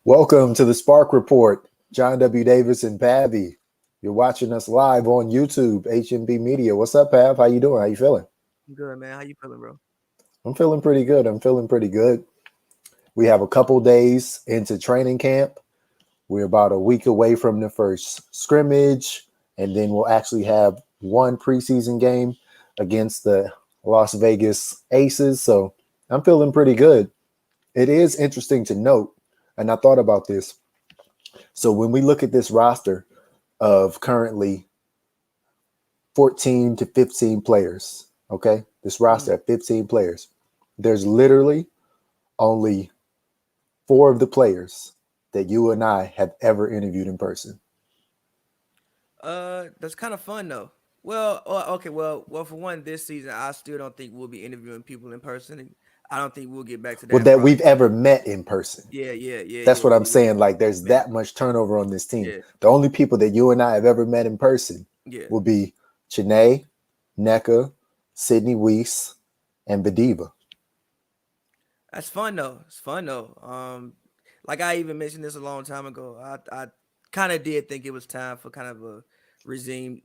Welcome to the Spark Report. John W. Davis and Pavi. You're watching us live on YouTube, HNB Media. What's up, Pav? How you doing? How you feeling? Good, man. How you feeling, bro? I'm feeling pretty good. We have a couple days into training camp. We're about a week away from the first scrimmage, and then we'll actually have one preseason game against the Las Vegas Aces. So I'm feeling pretty good. It is interesting to note, and I thought about this. So when we look at this roster of currently 14 to 15 players, okay? This roster of 15 players, there's literally only 4 of the players that you and I have ever interviewed in person. That's kind of fun though. Well, okay. Well, for one, this season, I still don't think we'll be interviewing people in person. And I don't think we'll get back to that. Well, that we've ever met in person. Yeah. That's what I'm saying. Like, there's that much turnover on this team. Yeah. The only people that you and I have ever met in person will be Chanae, Necco, Sydney Weiss, and Bediva. That's fun though. It's fun though. Like I even mentioned this a long time ago. I kind of did think it was time for kind of a regime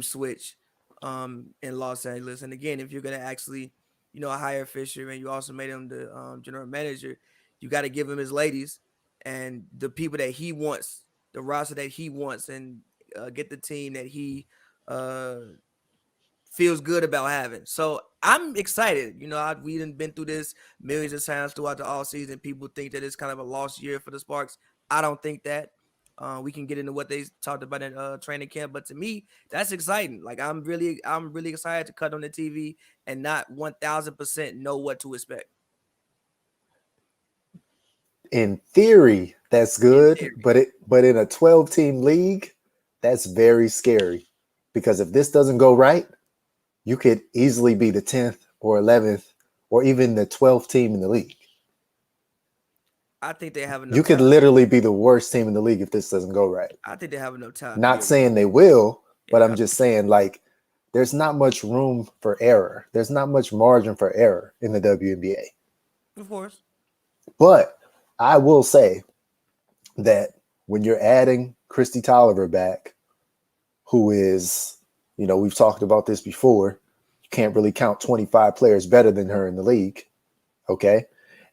switch in Los Angeles. And again, if you're gonna actually, hire Fisher and you also made him the general manager, you got to give him his ladies and the people that he wants, the roster that he wants, and get the team that he feels good about having. So I'm excited. We done been through this millions of times throughout the all season. People think that it's kind of a lost year for the Sparks. I don't think that. We can get into what they talked about in training camp, but to me, that's exciting. Like I'm really excited to cut on the TV and not 1000% know what to expect. In theory, that's good, but in a 12-team league, that's very scary because if this doesn't go right, you could easily be the 10th or 11th or even the 12th team in the league. I think they have enough. You could literally be the worst team in the league if this doesn't go right. I think they have enough time. Not saying they will, but I'm just saying, like, there's not much room for error. There's not much margin for error in the WNBA. Of course. But I will say that when you're adding Christy Tolliver back, who is, we've talked about this before, you can't really count 25 players better than her in the league, okay?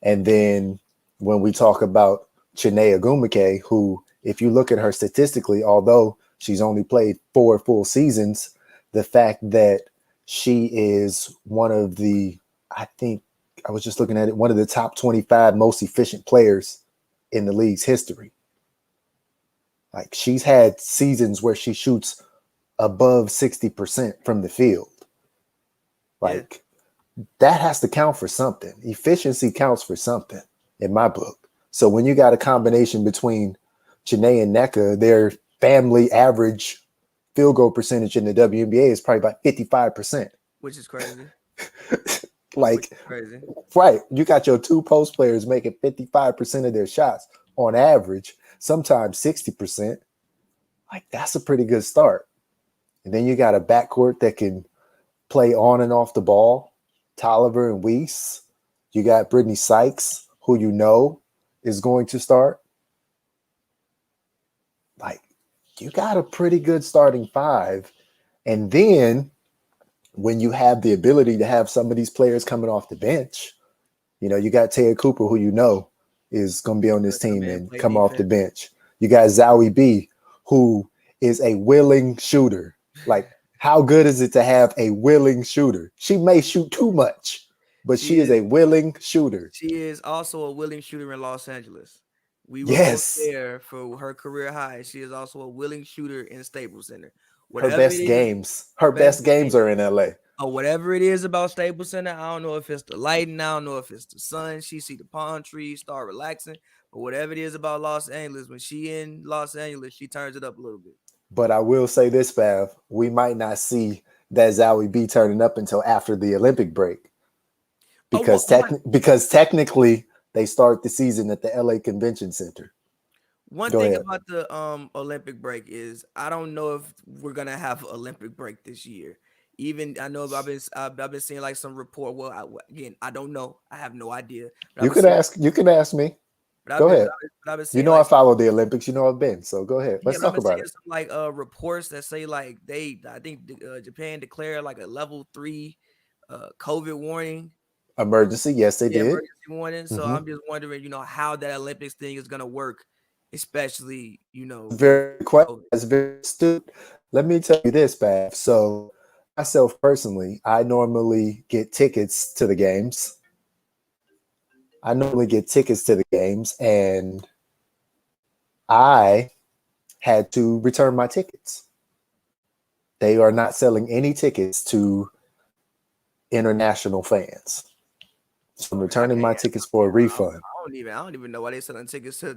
And then when we talk about Chiney Ogwumike, who, if you look at her statistically, although she's only played 4 full seasons, the fact that she is one of the, I think, I was just looking at it, one of the top 25 most efficient players in the league's history. Like, she's had seasons where she shoots above 60% from the field. Like, that has to count for something. Efficiency counts for something in my book. So when you got a combination between Janae and Necco, their family average field goal percentage in the WNBA is probably about 55%. Which is crazy. Crazy. Right. You got your 2 post players making 55% of their shots on average, sometimes 60%. Like, that's a pretty good start. And then you got a backcourt that can play on and off the ball. Tolliver and Weiss. You got Brittany Sykes, who is going to start. Like, you got a pretty good starting 5. And then when you have the ability to have some of these players coming off the bench, you got Taya Cooper, who is going to be on this team and come off the bench. You got Zowie B, who is a willing shooter. Like, how good is it to have a willing shooter? She may shoot too much, but she is a willing shooter. She is also a willing shooter in Los Angeles. We were both there for her career high. She is also a willing shooter in Staples Center. Her best games are in LA. Whatever it is about Staples Center, I don't know if it's the lighting, I don't know if it's the sun. She see the palm trees, start relaxing. But whatever it is about Los Angeles, when she in Los Angeles, she turns it up a little bit. But I will say this, Pav, we might not see that Zowie B turning up until after the Olympic break. Because technically they start the season at the LA Convention Center. One thing about the Olympic break is I don't know if we're gonna have Olympic break this year. Even I know I've been seeing like some report. Well, again, I don't know. I have no idea. You can ask me. But I've Go been, ahead. but I've been You seeing know I like, follow the Olympics. You know I've been. So go ahead. yeah, Let's but I've talk been about seeing it. some like reports that say like I think Japan declared like a level 3 COVID warning. Emergency. Yes, they Yeah, did. emergency warning. So Mm-hmm. I'm just wondering, how that Olympics thing is gonna work, especially with Very quiet. COVID. That's very astute. Let me tell you this, Bav. So myself personally, I normally get tickets to the games. And I had to return my tickets. They are not selling any tickets to international fans. So I'm I returning can't. my tickets for a refund. I don't even know why they selling tickets to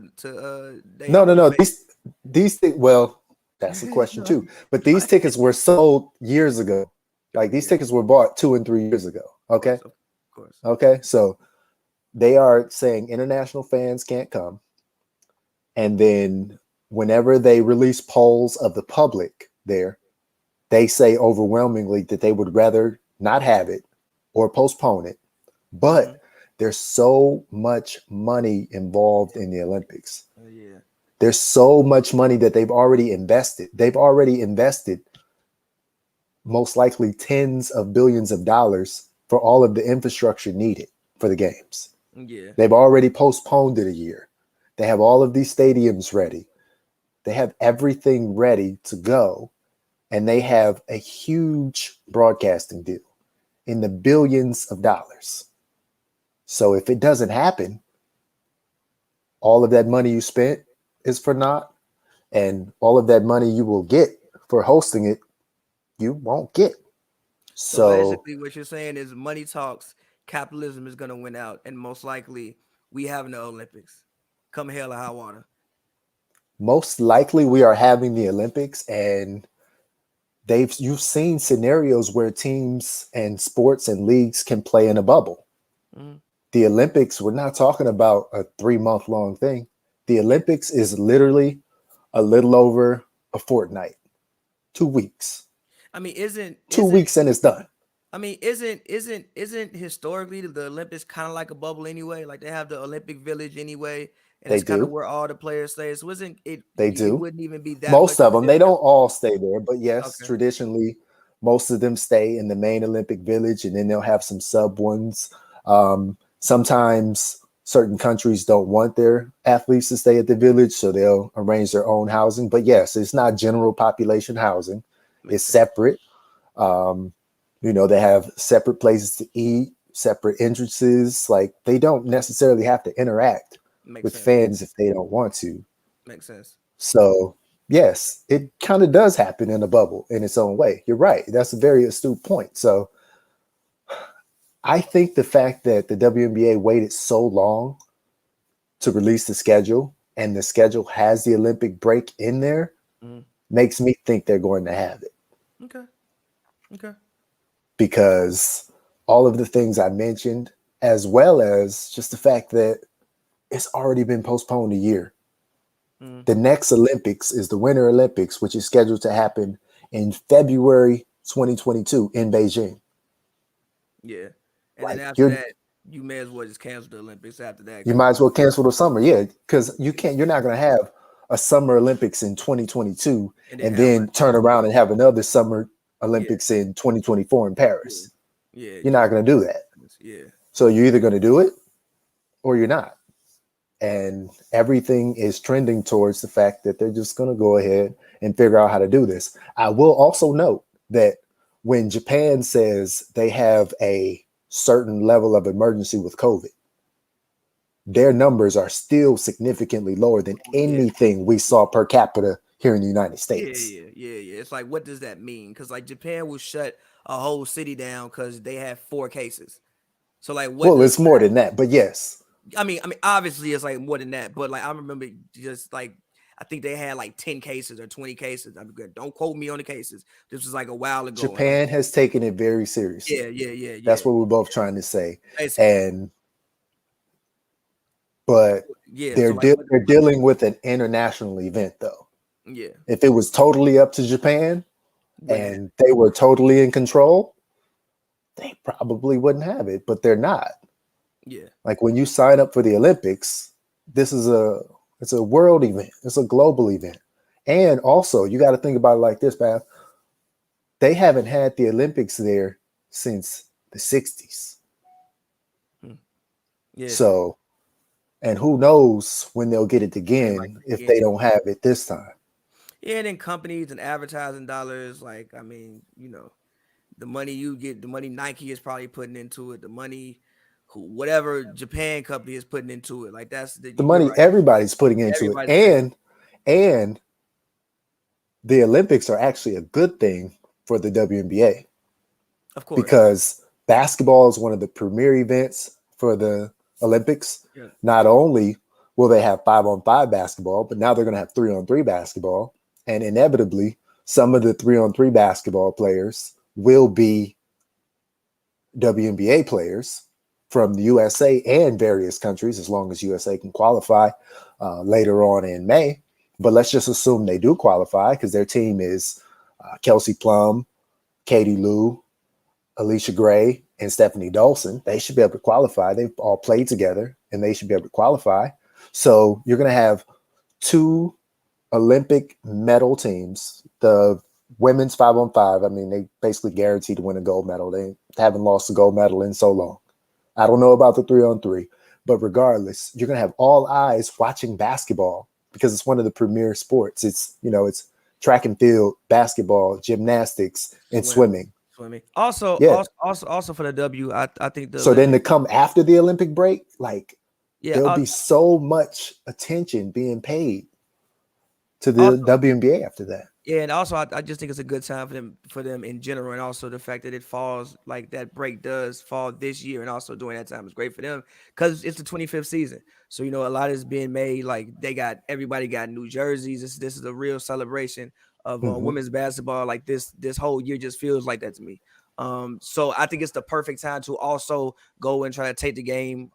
their No, no, home no. base. Well, that's a question too. But these tickets were sold years ago. Like these Yeah, tickets were bought 2 and 3 years ago. Okay. of course. Okay. So they are saying international fans can't come. And then whenever they release polls of the public there, they say overwhelmingly that they would rather not have it or postpone it. Mm-hmm. But there's so much money involved in the Olympics. Yeah. There's so much money that they've already invested. They've already invested most likely tens of billions of dollars for all of the infrastructure needed for the games. Yeah. They've already postponed it a year. They have all of these stadiums ready. They have everything ready to go. And they have a huge broadcasting deal in the billions of dollars. So if it doesn't happen, all of that money you spent is for naught. And all of that money you will get for hosting it, you won't get. So So basically, what you're saying is money talks. Capitalism is gonna win out, and most likely we have no Olympics. Come hell or high water. most likely we are having the Olympics, and you've seen scenarios where teams and sports and leagues can play in a bubble. Mm-hmm. The Olympics, we're not talking about a 3 month long thing. The Olympics is literally a little over a fortnight, 2 weeks, I mean, 2 weeks, and it's done. isn't historically the Olympics kind of like a bubble anyway? Like they have the Olympic Village anyway, and They that's kind of do. where all the players stay. So isn't it? They It do. wouldn't even be that much Most of of a them, they don't difference. all stay there, but yes, Okay, traditionally, most of them stay in the main Olympic Village, and then they'll have some sub ones. Sometimes certain countries don't want their athletes to stay at the village, so they'll arrange their own housing. But yes, it's not general population housing, it's makes sense. separate. Um, they have separate places to eat, separate entrances. Like they don't necessarily have to interact Makes with sense. fans if they don't want to. Makes sense. So, yes, it kind of does happen in a bubble in its own way. You're right. That's a very astute point. So, I think the fact that the WNBA waited so long to release the schedule and the schedule has the Olympic break in there Mm-hmm. makes me think they're going to have it Okay. Okay. because all of the things I mentioned, as well as just the fact that it's already been postponed a year. Mm-hmm. The next Olympics is the Winter Olympics, which is scheduled to happen in February 2022 in Beijing. Yeah. And then Like after that, you may as well just cancel the Olympics after that you because might as well cancel the summer, yeah, because you're not going to have a Summer Olympics in 2022 and then and have one. then turn around and have another Summer Yeah. Olympics in 2024 in Yeah. Paris. Yeah. You're not going to do that. Yeah. So you're either going to do it or you're not. And everything is trending towards the fact that they're just going to go ahead and figure out how to do this. I will also note that when Japan says they have a certain level of emergency with COVID, their numbers are still significantly lower than Yeah. anything we saw per capita here in the United Yeah, States. yeah. It's like, what does that mean? Because like Japan will shut a whole city down because they have 4 cases. So like, what Well, does it's more than that, but yes. obviously it's like more than that. But like, I remember just like I think they had like 10 cases or 20 cases. I'm good. Don't quote me on the cases. This was like a while ago. Japan has taken it very seriously. Yeah. That's what we're both trying to say. Basically. But Yeah. they're So like, they're dealing with an international event though. yeah, If it was totally up to Japan wouldn't have. and they were totally in control, they probably wouldn't have it, but they're not. Yeah. Like when you sign up for the Olympics, this is it's a world event. It's a global event. And also, you got to think about it like this, man. They haven't had the Olympics there since the 60s. Yeah. So, and who knows when they'll get it again if they don't have it this time. Yeah, and then companies and advertising dollars, like, I mean, you know, the money you get, the money Nike is probably putting into it, the money whatever Japan company is putting into it. Like that's The you're money right. everybody's putting into it. And the Olympics are actually a good thing for the WNBA. Of course. Because basketball is one of the premier events for the Olympics. Yeah. Not only will they have 5-on-5 basketball, but now they're going to have 3-on-3 basketball. And inevitably, some of the 3-on-3 basketball players will be WNBA players from the USA and various countries, as long as USA can qualify later on in May. But let's just assume they do qualify because their team is Kelsey Plum, Katie Lou, Alicia Gray, and Stephanie Dolson. They should be able to qualify. They've all played together, and they should be able to qualify. So you're going to have 2 Olympic medal teams. The women's 5-on-5, I mean, they basically guaranteed to win a gold medal. They haven't lost a gold medal in so long. I don't know about the 3-on-3, but regardless, you're going to have all eyes watching basketball because it's one of the premier sports. It's, you know, it's track and field, basketball, gymnastics, and swimming. Also, yeah. also for the W, I think the so Olympic, then to come after the Olympic break, like there'll be so much attention being paid to the WNBA after that. Yeah, and also I just think it's a good time for them in general, and also the fact that it falls like that break does fall this year, and also during that time is great for them because it's the 25th season. So you know a lot is being made. Like everybody got new jerseys. This is a real celebration of women's basketball. Like this whole year just feels like that to me. So I think it's the perfect time to also go and try to take the game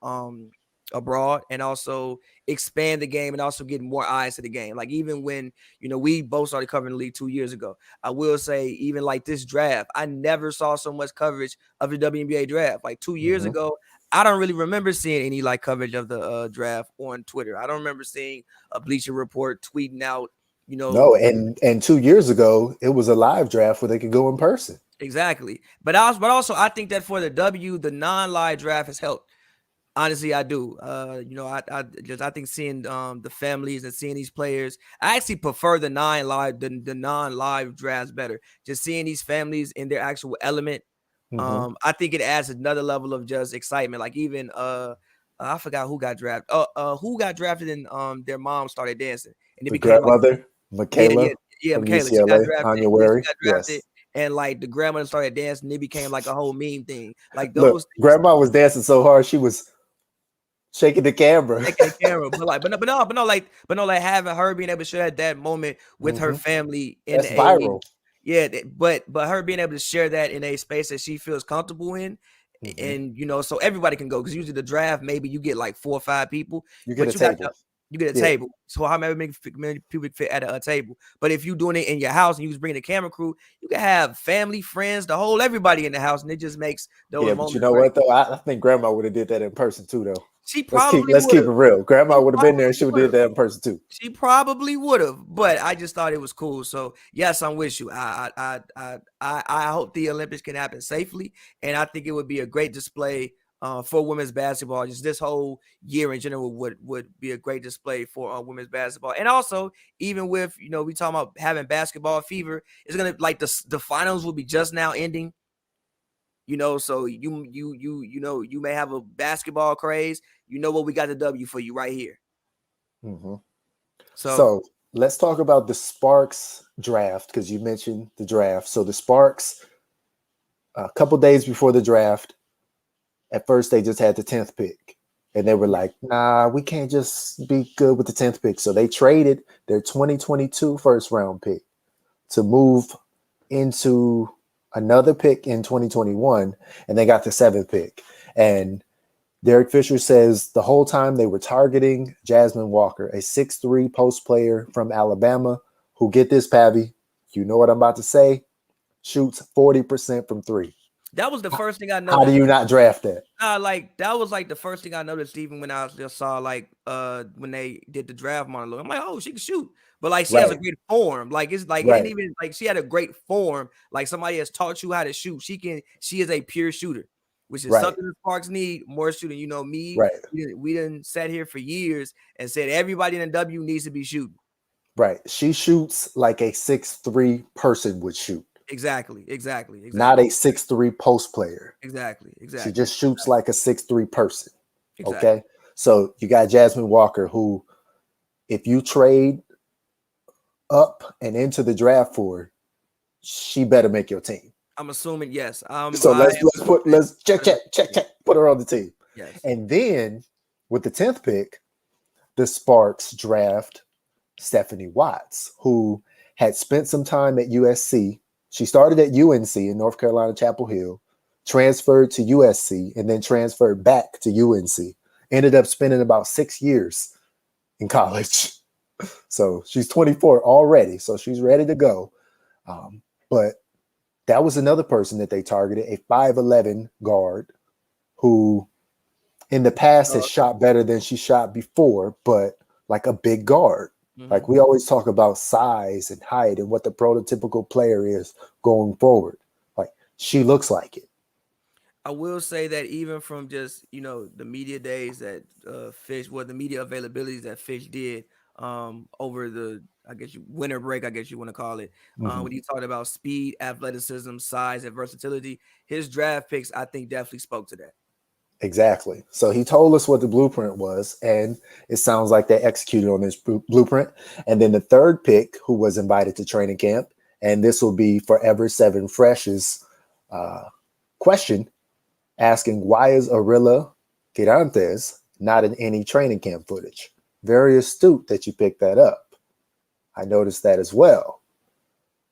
abroad and also expand the game and also get more eyes to the game. Like even when, you know, we both started covering the league 2 years ago, I will say even like this draft, I never saw so much coverage of the WNBA draft. Like 2 years ago, I don't really remember seeing any like coverage of the draft on Twitter. I don't remember seeing a Bleacher Report tweeting out, you know. No, and 2 years ago, it was a live draft where they could go in person. Exactly. But also I think that for the the non-live draft has helped. Honestly, I do. You know, I think seeing the families and seeing these players, I actually prefer the non-live drafts better. Just seeing these families in their actual element. I think it adds another level of just excitement. Like even I forgot who got drafted. Who got drafted and their mom started dancing and it the became grandmother, like, Michaela, from Michaela. UCLA. She got drafted. Yes. And like the grandmother started dancing, and it became like a whole meme thing. Like those Look, grandma was dancing so hard she was shaking the camera. But no, like having her being able to share that moment with her family in That's viral. Yeah, but her being able to share that in a space that she feels comfortable in, and you know, so everybody can go because usually the draft maybe you get like 4 or 5 people, you get a table. You get a table. So how many people fit at a table? But if you're doing it in your house and you just bring the camera crew, you can have family, friends, the whole everybody in the house, and it just makes those moments. But you know what though? I think grandma would have did that in person too, though. She probably let's keep it real. Grandma would have been there and she would have did that in person too. She probably would have, but I just thought it was cool. So yes, I'm with you. I hope the Olympics can happen safely, and I think it would be a great display for women's basketball. Just this whole year in general would be a great display for women's basketball, and also even with, you know, we talking about having basketball fever, it's gonna like the finals will be just now ending. You know, so you know, you may have a basketball craze. You know what, we got the W for you right here. So let's talk about the Sparks draft because you mentioned the draft. So the Sparks, a couple days before the draft, at first they just had the 10th pick. And they were like, nah, we can't just be good with the 10th pick. So they traded their 2022 first round pick to move into another pick in 2021, and they got the 7th pick. And Derek Fisher says the whole time they were targeting Jasmine Walker, a 6'3" post player from Alabama who, get this, Pavi, you know what I'm about to say, shoots 40% from 3. That was the first thing I How do noticed. you not draft that? Like that was like the first thing I noticed, even when I just saw like when they did the draft monologue. I'm like, oh, she can shoot, but like she has a Right, great form. Like it's like it ain't right, even like she had a great form. Like somebody has taught you how to shoot. She is a pure shooter, which is right, something the Sparks need more shooting. You know, right, we didn't sat here for years and said everybody in the W needs to be shooting. right. She shoots like a 6'3" person would shoot, Exactly, not a 6'3" post player. She exactly, just shoots like a 6'3" person. exactly. Okay. So you got Jasmine Walker, who, if you trade up and into the draft for her, she better make your team. I'm assuming yes. So I am assuming let's check, put her on the team. yes. And then with the 10th pick, the Sparks draft Stephanie Watts, who had spent some time at USC. She started at UNC in North Carolina, Chapel Hill, transferred to USC, and then transferred back to UNC. Ended up spending about 6 years in college. So she's 24 already. So she's ready to go. But that was another person that they targeted, a 5'11" guard who in the past has shot better than she shot before, but like a big guard. Like we always talk about size and height and what the prototypical player is going forward. Like she looks like it. I will say that even from just the media days that Fish, the media availabilities that Fish did over the winter break, I guess you want to call it, when he talked about speed, athleticism, size, and versatility, his draft picks I think definitely spoke to that. Exactly. So he told us what the blueprint was, and it sounds like they executed on this blueprint. And then the third pick, who was invited to training camp, and this will be Forever 7 Fresh's question, asking why is Arilla Quirantes not in any training camp footage? Very astute that you picked that up. I noticed that as well.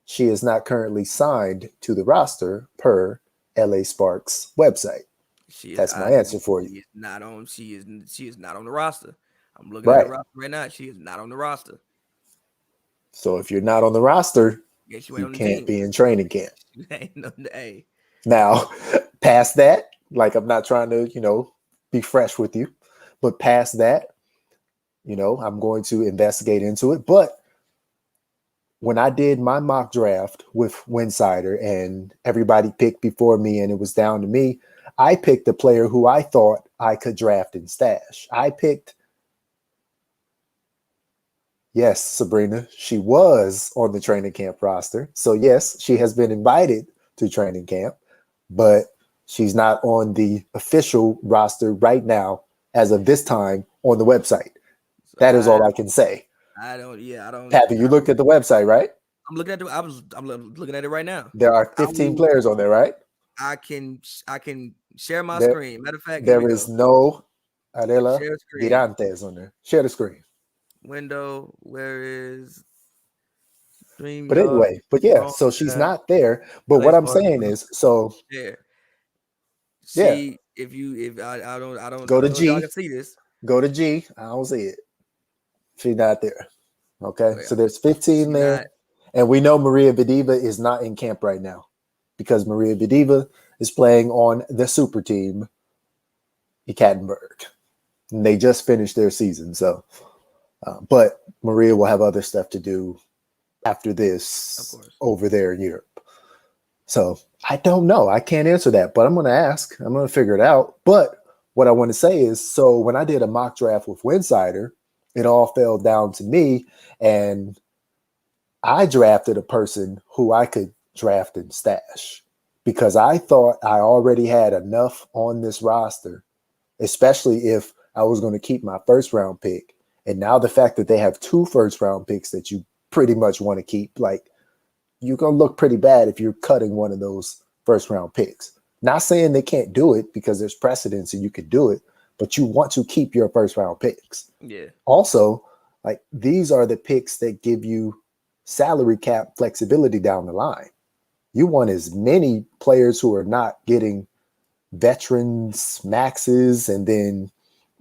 She is not currently signed to the roster per LA Sparks website. That's my answer for you. She is not on. She is not on the roster. I'm looking at the Right. roster right now. She is not on the roster. So if you're not on the roster, Yeah, she you ain't on the can't team. be in training camp. Hey. Now, past that, like I'm not trying to, be fresh with you, but past that, I'm going to investigate into it. But when I did my mock draft with Winsider and everybody picked before me and it was down to me, I picked a player who I thought I could draft and stash. I picked, yes, Sabrina, she was on the training camp roster. So yes, she has been invited to training camp, but she's not on the official roster right now as of this time on the website. So that is all I can say. I don't. Pappy, you looked at the website, right? I'm looking at I'm looking at it right now. There are 15 players on there, right? I can share my screen. Matter of fact, here we there go. is no Arilla Share screen. Quirantes on there. Share the screen. Window, where is Dream? But anyway, so she's not there. But what I'm saying is, so yeah. yeah, See if I don't go to know if y'all G. can see this. Go to G. I don't see it. She's not there. Okay, Oh, yeah. So there's 15 there, and we know Maria Vadiva is not in camp right now because Maria Vadiva is playing on the super team, Ekaterinburg. And they just finished their season, so. But Maria will have other stuff to do after this over there in Europe. So I don't know. I can't answer that, but I'm going to ask. I'm going to figure it out. But what I want to say is, so when I did a mock draft with Winsider, it all fell down to me, and I drafted a person who I could draft and stash because I thought I already had enough on this roster, especially if I was going to keep my first round pick. And now the fact that they have 2 first round picks that you pretty much want to keep, like, you're going to look pretty bad if you're cutting one of those first round picks. Not saying they can't do it because there's precedence and you could do it, but you want to keep your first round picks. Yeah. Also, like, these are the picks that give you salary cap flexibility down the line. You want as many players who are not getting veterans maxes and then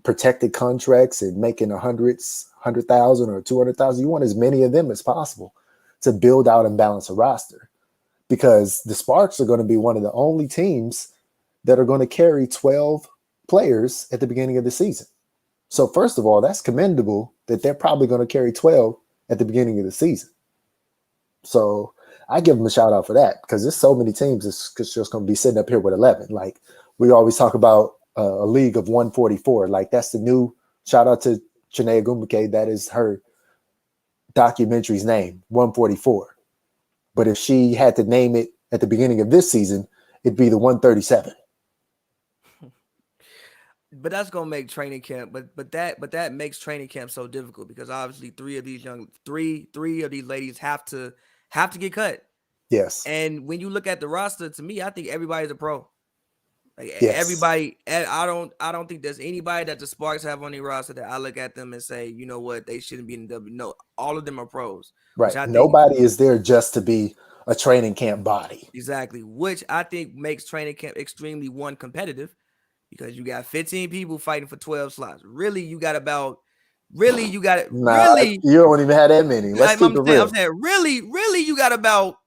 protected contracts and making 100,000 or 200,000. You want as many of them as possible to build out and balance a roster. because the Sparks are going to be one of the only teams that are going to carry 12 players at the beginning of the season. So first of all, that's commendable that they're probably going to carry 12 at the beginning of the season. So I give them a shout out for that, because there's so many teams that's just going to be sitting up here with 11. Like we always talk about a league of 144. Like that's the new shout out to Janae Agumike. That is her documentary's name, 144. But if she had to name it at the beginning of this season, it'd be the 137. But that's gonna make training camp. But that makes training camp so difficult, because obviously three of these ladies have to get cut. Yes. And when you look at the roster, to me, I think everybody's a pro. Like Yes. everybody, I don't think there's anybody that the Sparks have on their roster that I look at them and say, you know what, they shouldn't be in the W. No, all of them are pros. Right. Nobody is there just to be a training camp body. Exactly. Which I think makes training camp extremely competitive, because you got 15 people fighting for 12 slots. Really, you got Nah, really, you don't even have that many. Let's keep it real. I'm saying, really, you got about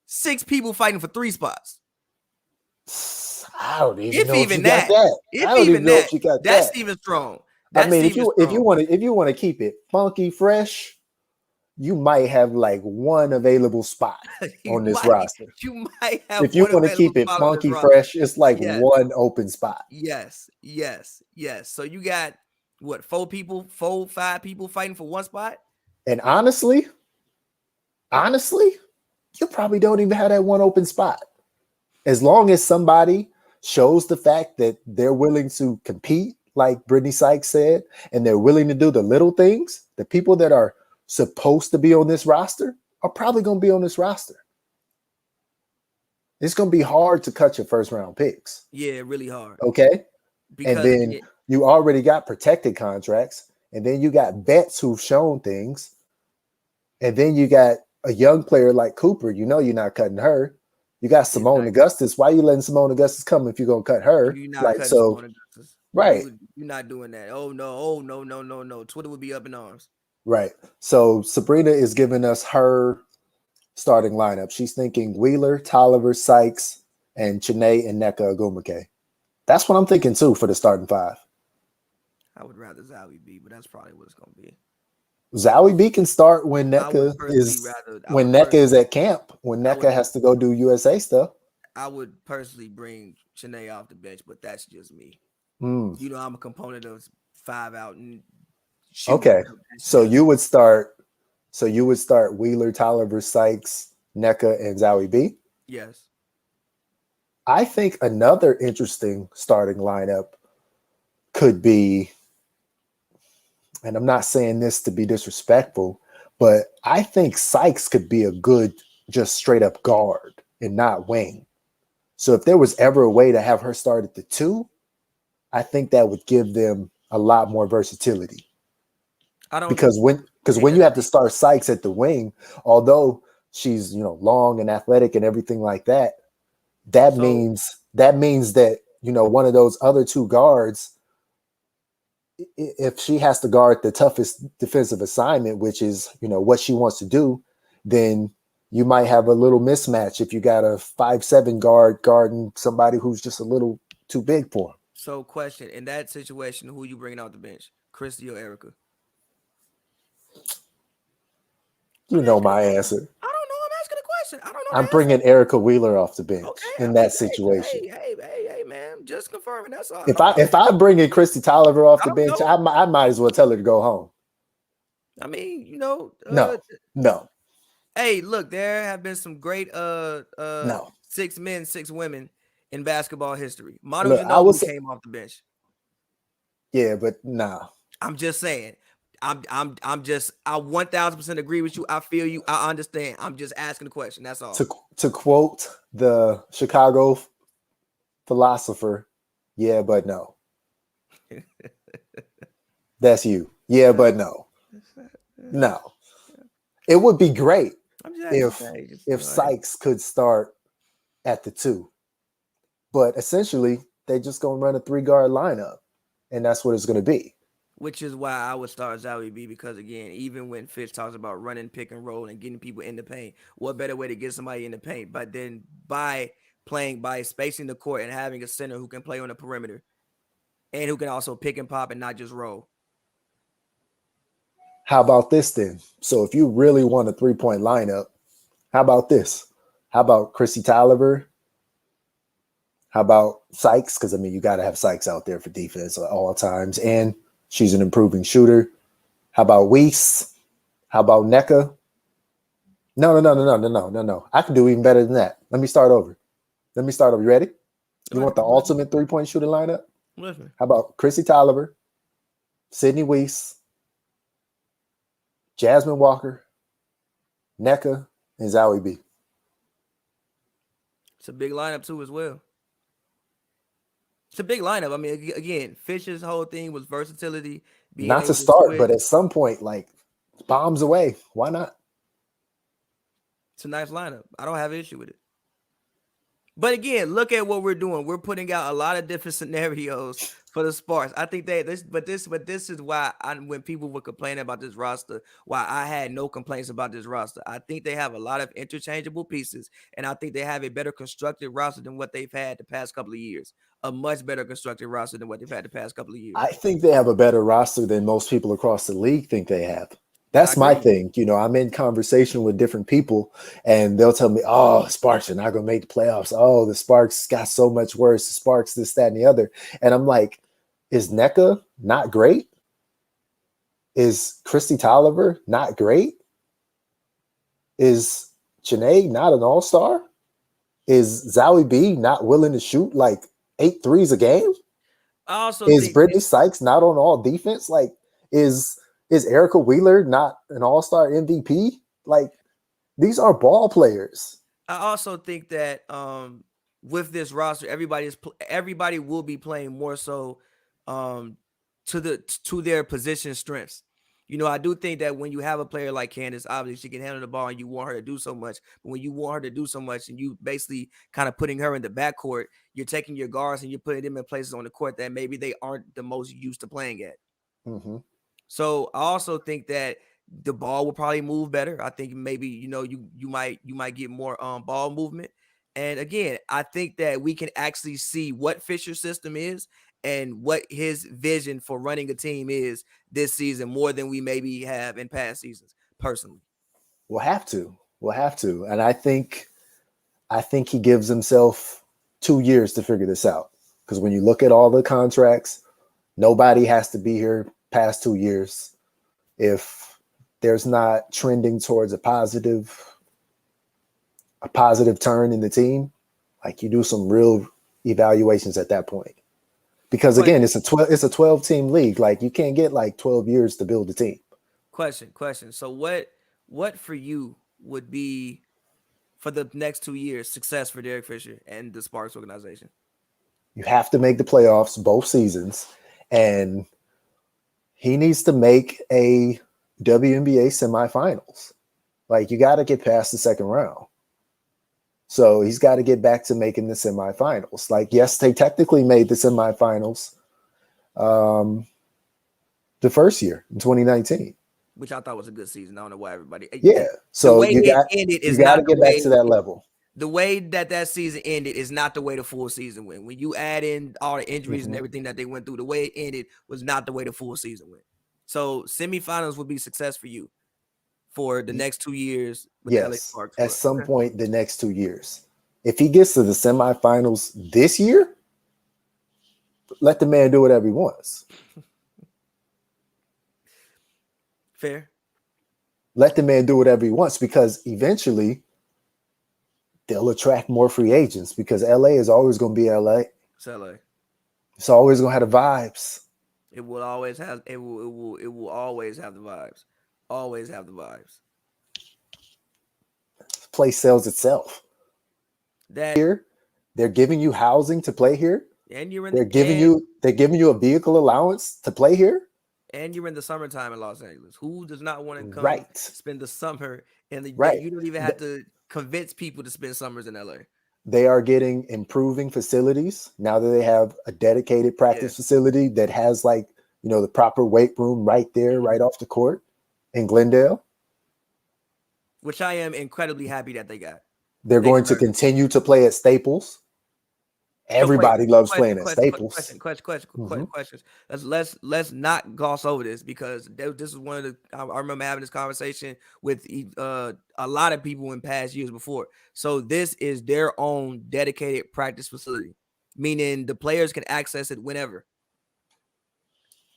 6 people fighting for 3 spots. I don't even know if you got that. I don't even know if you got that. That's even strong. I mean, if you want to keep it funky, fresh, you might have like one available spot on this roster. You might have. If you want to keep it funky, fresh, it's like one open spot. Yes. So you got what, 5 people fighting for one spot? And honestly, you probably don't even have that one open spot. As long as somebody shows the fact that they're willing to compete, like Brittany Sykes said, and they're willing to do the little things, the people that are supposed to be on this roster are probably going to be on this roster. It's going to be hard to cut your first round picks. Yeah, really hard. Okay. And then you already got protected contracts, and then you got vets who've shown things. And then you got a young player like Cooper. You know you're not cutting her. You got Simone Augustus. Why are you letting Simone Augustus come if you're going to cut her? You're not cutting Simone Augustus. Right. You're not doing that. Oh, no. Twitter would be up in arms. Right. So Sabrina is giving us her starting lineup. She's thinking Wheeler, Tolliver, Sykes, and Janae and Necco Agumike. That's what I'm thinking too for the starting 5. I would rather Zowie B, but that's probably what it's going to be. Zowie B can start when Necco is at camp, when Necco has to go do USA stuff. I would personally bring Janae off the bench, but that's just me. You know, I'm a component of 5 out and okay. So you would start Wheeler, Tolliver, Sykes, Necco, and Zowie B? Yes. I think another interesting starting lineup could be, and I'm not saying this to be disrespectful, but I think Sykes could be a good just straight up guard and not wing. So if there was ever a way to have her start at the 2, I think that would give them a lot more versatility. Because when you have to start Sykes at the wing, although she's, long and athletic and everything like that, that means that, one of those other 2 guards, if she has to guard the toughest defensive assignment, which is, what she wants to do, then you might have a little mismatch if you got a 5'7" guard guarding somebody who's just a little too big for him. So question, in that situation, who you bringing off the bench, Christy or Erica? You know my answer. I don't know. I'm asking a question. I don't know. I'm bringing Erica Wheeler off the bench in that situation. Hey, man. Just confirming. That's all. If I bring in Christy Tolliver off the bench, I might as well tell her to go home. I mean, No. Hey, look, there have been some great 6 men, 6 women in basketball history. Manu Ginobili came off the bench. Yeah, but nah. I'm just saying. I 1000% agree with you. I feel you. I understand. I'm just asking the question. That's all. To quote the Chicago philosopher, yeah, but no. That's you. Yeah, but no. No. It would be great if Sykes could start at the 2. But essentially, they just going to run a 3-guard lineup, and that's what it's going to be. Which is why I would start Zowie B, because again, even when Fitch talks about running pick and roll and getting people in the paint, what better way to get somebody in the paint but then by playing, by spacing the court and having a center who can play on the perimeter and who can also pick and pop and not just roll. How about this then? So if you really want a 3-point lineup, how about this? How about Chrissy Tolliver? How about Sykes? Because I mean, you got to have Sykes out there for defense at all times, and she's an improving shooter. How about Weiss? How about Necco? No. I can do even better than that. Let me start over. You ready? You want the ultimate 3-point shooter lineup? Listen. How about Chrissy Tolliver, Sydney Weiss, Jasmine Walker, Necco, and Zowie B? It's a big lineup too as well. It's a big lineup. I mean, again, Fisher's whole thing was versatility. Not to start, but at some point, like, bombs away. Why not? It's a nice lineup. I don't have an issue with it. But again, look at what we're doing. We're putting out a lot of different scenarios for the Sparks. I think this is why when people were complaining about this roster, why I had no complaints about this roster. I think they have a lot of interchangeable pieces, and I think they have a better constructed roster than what they've had the past couple of years. A much better constructed roster than what they've had the past couple of years. I think they have a better roster than most people across the league think they have. That's my thing. You know, I'm in conversation with different people and they'll tell me, oh, Sparks are not going to make the playoffs. Oh, the Sparks got so much worse. The Sparks, this, that, and the other. And I'm like, is Necco not great? Is Christy Tolliver not great? Is Janae not an all-star? Is Zowie B not willing to shoot like 8 threes a game? Is Brittany Sykes not on all defense? Like, is Erica Wheeler not an all-star MVP? Like, these are ball players. I also think that with this roster, everybody will be playing more so to their position strengths. You know, I do think that when you have a player like Candace, obviously she can handle the ball and you want her to do so much. But when you want her to do so much and you basically kind of putting her in the backcourt, you're taking your guards and you're putting them in places on the court that maybe they aren't the most used to playing at. Mm-hmm. So I also think that the ball will probably move better. I think maybe, you know, you might get more ball movement. And again, I think that we can actually see what Fisher's system is and what his vision for running a team is this season more than we maybe have in past seasons, personally. We'll have to. And I think he gives himself 2 years to figure this out. Because when you look at all the contracts, nobody has to be here past 2 years. If there's not trending towards a positive turn in the team, like, you do some real evaluations at that point. Because again, it's a 12-team league. Like, you can't get like 12 years to build a team. Question. So what for you would be for the next 2 years success for Derek Fisher and the Sparks organization? You have to make the playoffs both seasons, and he needs to make a WNBA semifinals. Like, you got to get past the second round. So he's got to get back to making the semifinals. Like, yes, they technically made the semifinals the first year in 2019. Which I thought was a good season. I don't know why everybody. Yeah. So you got to get back to that level. The way that season ended is not the way the full season went. When you add in all the injuries and everything that they went through, the way it ended was not the way the full season went. So semifinals would be success for you for the next 2 years with the LA Sparks. At some point the next 2 years. If he gets to the semifinals this year, let the man do whatever he wants. Fair. Let the man do whatever he wants, because eventually they'll attract more free agents, because LA is always going to be LA. It's LA. It's always going to have the vibes. It will always have. It will always have the vibes. Always have the vibes. The place sells itself. That here, they're giving you housing to play here, and they're giving you a vehicle allowance to play here, and you're in the summertime in Los Angeles. Who does not want to come spend the summer in the You don't even have to convince people to spend summers in LA. They are getting improving facilities now that they have a dedicated practice facility that has like the proper weight room right there, right off the court in Glendale. Which I am incredibly happy that they got. They're going to continue to play at Staples. Everybody loves playing at Staples. Questions. Let's not gloss over this, because this is one of the. I remember having this conversation with a lot of people in past years before. So this is their own dedicated practice facility, meaning the players can access it whenever.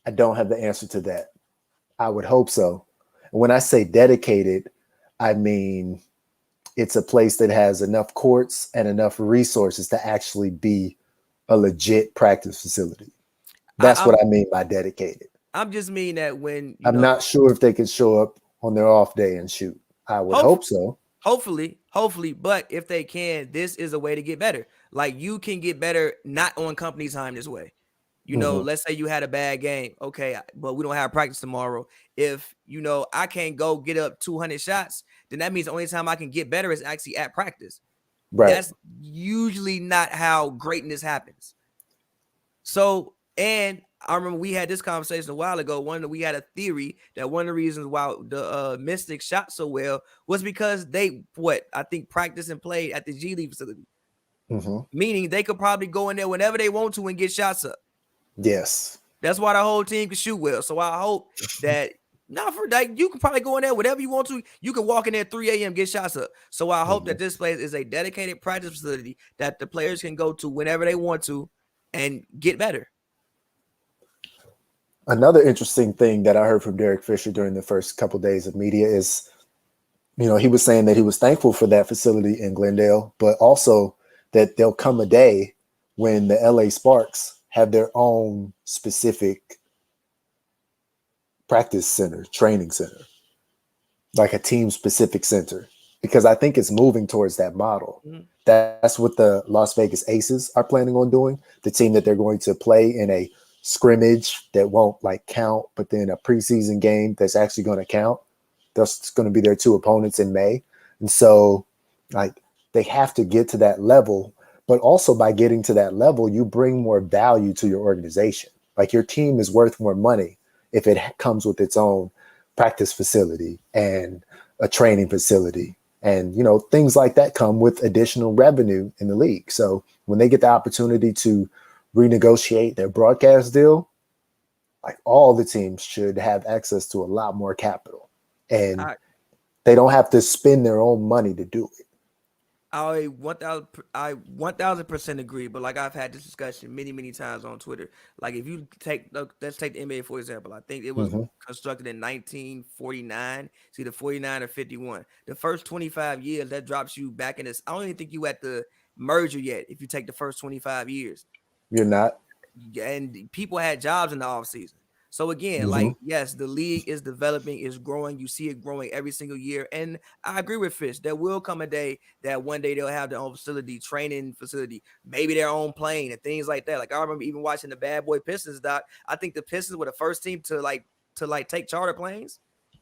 I don't have the answer to that. I would hope so. When I say dedicated, I mean it's a place that has enough courts and enough resources to actually be a legit practice facility. That's what I mean by dedicated. I'm just mean that when I'm not sure if they can show up on their off day and shoot. I would hope so. Hopefully, but if they can, this is a way to get better. Like, you can get better not on company time this way. Let's say you had a bad game. Okay, but we don't have practice tomorrow. If, I can't go get up 200 shots, then that means the only time I can get better is actually at practice. Right. That's usually not how greatness happens. So, and I remember we had this conversation a while ago. We had a theory that one of the reasons why the Mystics shot so well was because they, practiced and played at the G League facility. Meaning they could probably go in there whenever they want to and get shots up. Yes. That's why the whole team can shoot well. So I hope that, you can probably go in there whenever you want to. You can walk in there at 3 a.m., get shots up. So I hope that this place is a dedicated practice facility that the players can go to whenever they want to and get better. Another interesting thing that I heard from Derek Fisher during the first couple of days of media is, he was saying that he was thankful for that facility in Glendale, but also that there'll come a day when the LA Sparks have their own specific practice center, training center, like a team specific center, because I think it's moving towards that model. That's what the Las Vegas Aces are planning on doing. The team that they're going to play in a scrimmage that won't count, but then a preseason game that's actually going to count. That's going to be their two opponents in May. And so they have to get to that level, but also by getting to that level, you bring more value to your organization. Your team is worth more money if it comes with its own practice facility and a training facility. And, things like that come with additional revenue in the league. So when they get the opportunity to renegotiate their broadcast deal, all the teams should have access to a lot more capital. And they don't have to spend their own money to do it. I 1000% agree, but I've had this discussion many times on Twitter. If you let's take the NBA for example. I think it was constructed in 1949. It's either 49 or 51. The first 25 years, that drops you back in this. I don't even think you at the merger yet. If you take the first 25 years, you're not. And people had jobs in the off season. So again, yes, the league is developing, is growing. You see it growing every single year. And I agree with Fish. There will come a day that one day they'll have their own facility, training facility, maybe their own plane and things like that. I remember even watching the Bad Boy Pistons doc. I think the Pistons were the first team to take charter planes.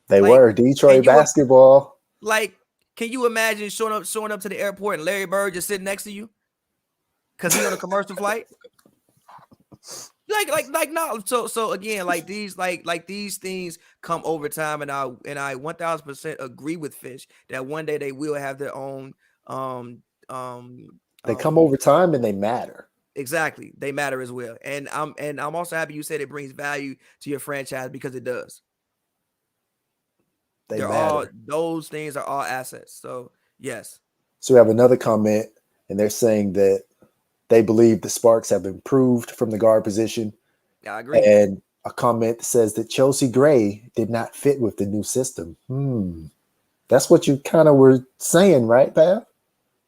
They were Detroit basketball. Can you imagine showing up to the airport and Larry Bird just sitting next to you because he's on a commercial flight? No. So again, these things come over time, and I 1000% agree with Fish that one day they will have their own. They come over time and they matter. Exactly, they matter as well, and I'm also happy you said it brings value to your franchise, because it does. Those things are all assets. So yes. So we have another comment, and they're saying that they believe the Sparks have improved from the guard position. I agree. And a comment says that Chelsea Gray did not fit with the new system. That's what you kind of were saying, right, Pav?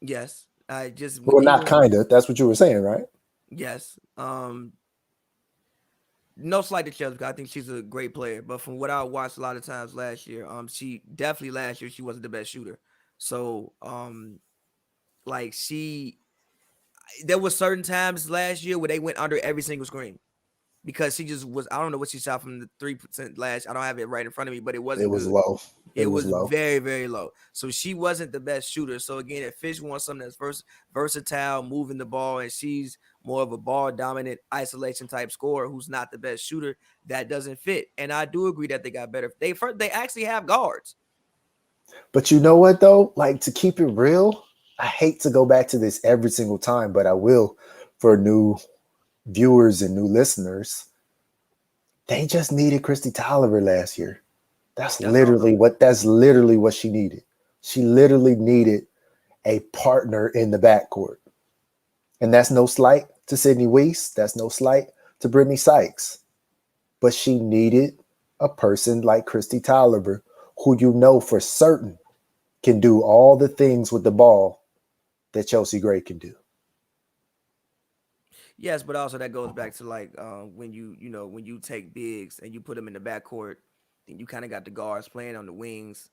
Yes. That's what you were saying, right? Yes. No slight to Chelsea. I think she's a great player. But from what I watched a lot of times last year, she wasn't the best shooter. So there were certain times last year where they went under every single screen because she just was. I don't know what she shot from the 3% last. I don't have it right in front of me, but it wasn't. It was good. Low. It was low. Very, very low. So she wasn't the best shooter. So again, if Fish wants something that's versatile, moving the ball, and she's more of a ball dominant isolation type scorer who's not the best shooter, that doesn't fit. And I do agree that they got better. They actually have guards. But you know what though? Like, to keep it real, I hate to go back to this every single time, but I will for new viewers and new listeners. They just needed Christy Tolliver last year. That's literally what she needed. She literally needed a partner in the backcourt. And that's no slight to Sydney Weiss. That's no slight to Brittany Sykes. But she needed a person like Christy Tolliver, who you know for certain can do all the things with the ball that Chelsea Gray can do. Yes, but also that goes back to like when you take bigs and you put them in the backcourt, then you kind of got the guards playing on the wings.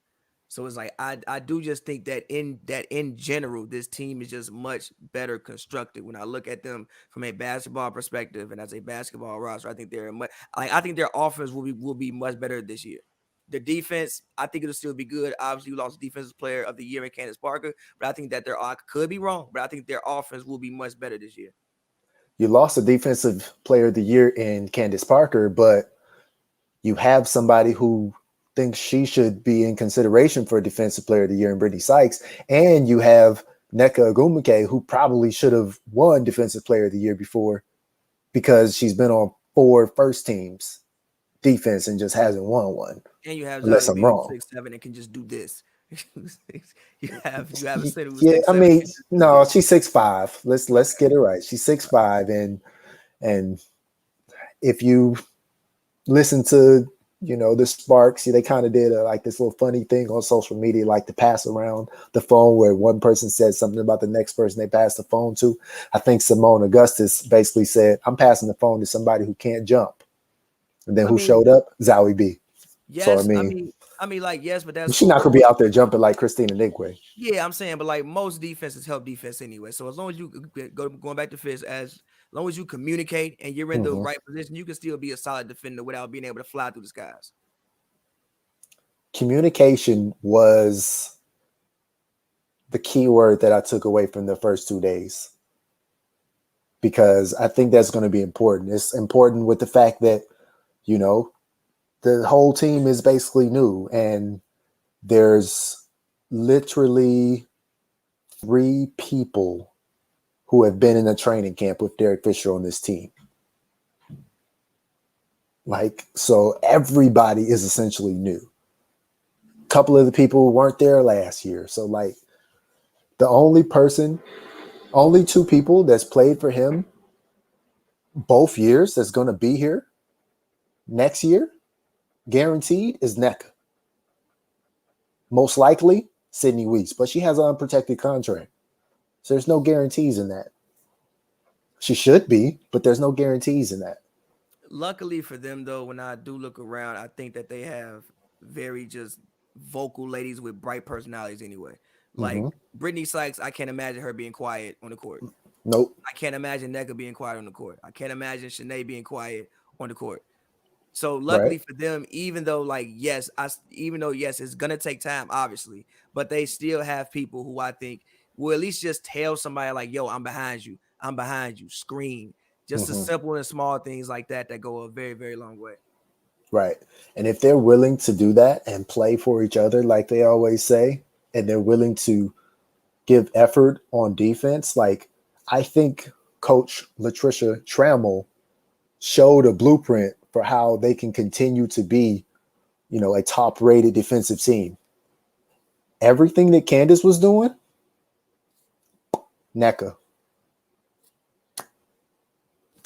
So it's like I do just think that in general this team is just much better constructed. When I look at them from a basketball perspective and as a basketball roster, I think I think their offense will be much better this year. The defense, I think it'll still be good. Obviously, you lost defensive player of the year in Candace Parker, but I think that I could be wrong, but I think their offense will be much better this year. You lost a defensive player of the year in Candace Parker, but you have somebody who thinks she should be in consideration for a defensive player of the year in Brittany Sykes. And you have Necco Agumike, who probably should have won defensive player of the year before because she's been on 4 first teams defense and just hasn't won one. And you have Unless Zoe I'm B, who's wrong. 6'7" and can just do this. you have a center who's Yeah, 6'7" I mean, no, this. she's 6'5". Let's get it right. She's 6'5", and if you listen to the Sparks, they kind of did like this little funny thing on social media, like to pass around the phone where one person said something about the next person they passed the phone to. I think Simone Augustus basically said, "I'm passing the phone to somebody who can't jump," and then who showed up? Zoe B. So Yes, I mean, like yes, but that's she's for not gonna be out there jumping like Christina Nigue. yeah. I'm saying, but like most defenses help defense anyway. So as long as you going back to Fitz, as long as you communicate and you're in the Mm-hmm. right position, you can still be a solid defender without being able to fly through the skies. Communication was the key word that I took away from the first 2 days, because I think that's going to be important. It's important with the fact that, the whole team is basically new, and there's literally 3 people who have been in a training camp with Derek Fisher on this team. Like, so everybody is essentially new. A couple of the people weren't there last year. So like the only 2 people that's played for him both years that's going to be here next year, guaranteed, is Necco. Most likely, Sydney Weiss, but she has an unprotected contract. So there's no guarantees in that. She should be, but there's no guarantees in that. Luckily for them, though, when I do look around, I think that they have very just vocal ladies with bright personalities anyway. Like Mm-hmm. Brittany Sykes, I can't imagine her being quiet on the court. Nope. I can't imagine Necco being quiet on the court. I can't imagine Shanae being quiet on the court. So Right. luckily for them, even though yes, it's gonna take time, obviously, but they still have people who I think will at least just tell somebody like, "Yo, I'm behind you. I'm behind you." Scream. Just the Mm-hmm. simple and small things like that go a very, very long way. Right. And if they're willing to do that and play for each other, like they always say, and they're willing to give effort on defense, like I think Coach Latricia Trammell showed a blueprint for how they can continue to be, a top-rated defensive team. Everything that Candace was doing, Necco.